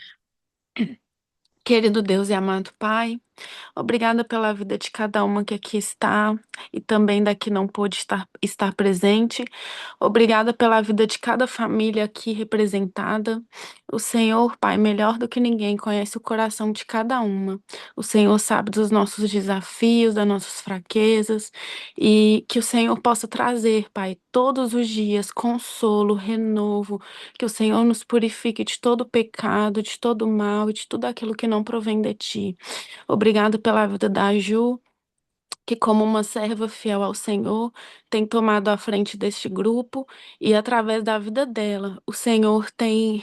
Querido Deus e amado Pai, obrigada pela vida de cada uma que aqui está e também da que não pôde estar presente. Obrigada pela vida de cada família aqui representada. O Senhor, Pai, melhor do que ninguém, conhece o coração de cada uma. O Senhor sabe dos nossos desafios, das nossas fraquezas e que o Senhor possa trazer, Pai, todos os dias consolo, renovo, que o Senhor nos purifique de todo pecado, de todo mal e de tudo aquilo que não provém de ti. Obrigado pela vida da Ju, que como uma serva fiel ao Senhor, tem tomado a frente deste grupo e através da vida dela, o Senhor tem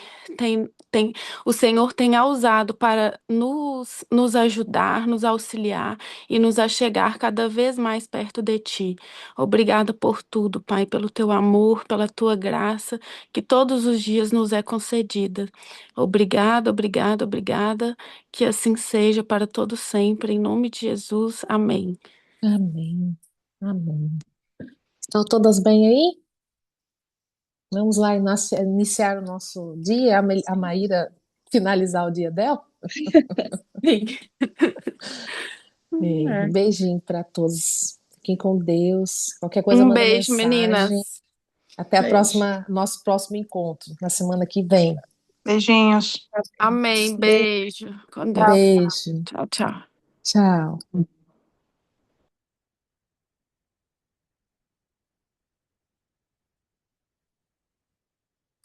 a usado para nos ajudar, nos auxiliar e nos achegar cada vez mais perto de Ti. Obrigada por tudo, Pai, pelo Teu amor, pela Tua graça, que todos os dias nos é concedida. Obrigada, obrigada, obrigada, que assim seja para todo sempre, em nome de Jesus. Amém. Amém. Amém. Estão todas bem aí? Vamos lá iniciar o nosso dia, a Maíra finalizar o dia dela? Sim. Um É. beijinho para todos. Fiquem com Deus. Qualquer coisa, Um manda beijo, mensagem. meninas. Até Beijo. nosso próximo encontro, na semana que vem. Beijinhos. Amém. Beijo. Beijo. Com Deus. Tchau. Beijo. Tchau, tchau. Tchau.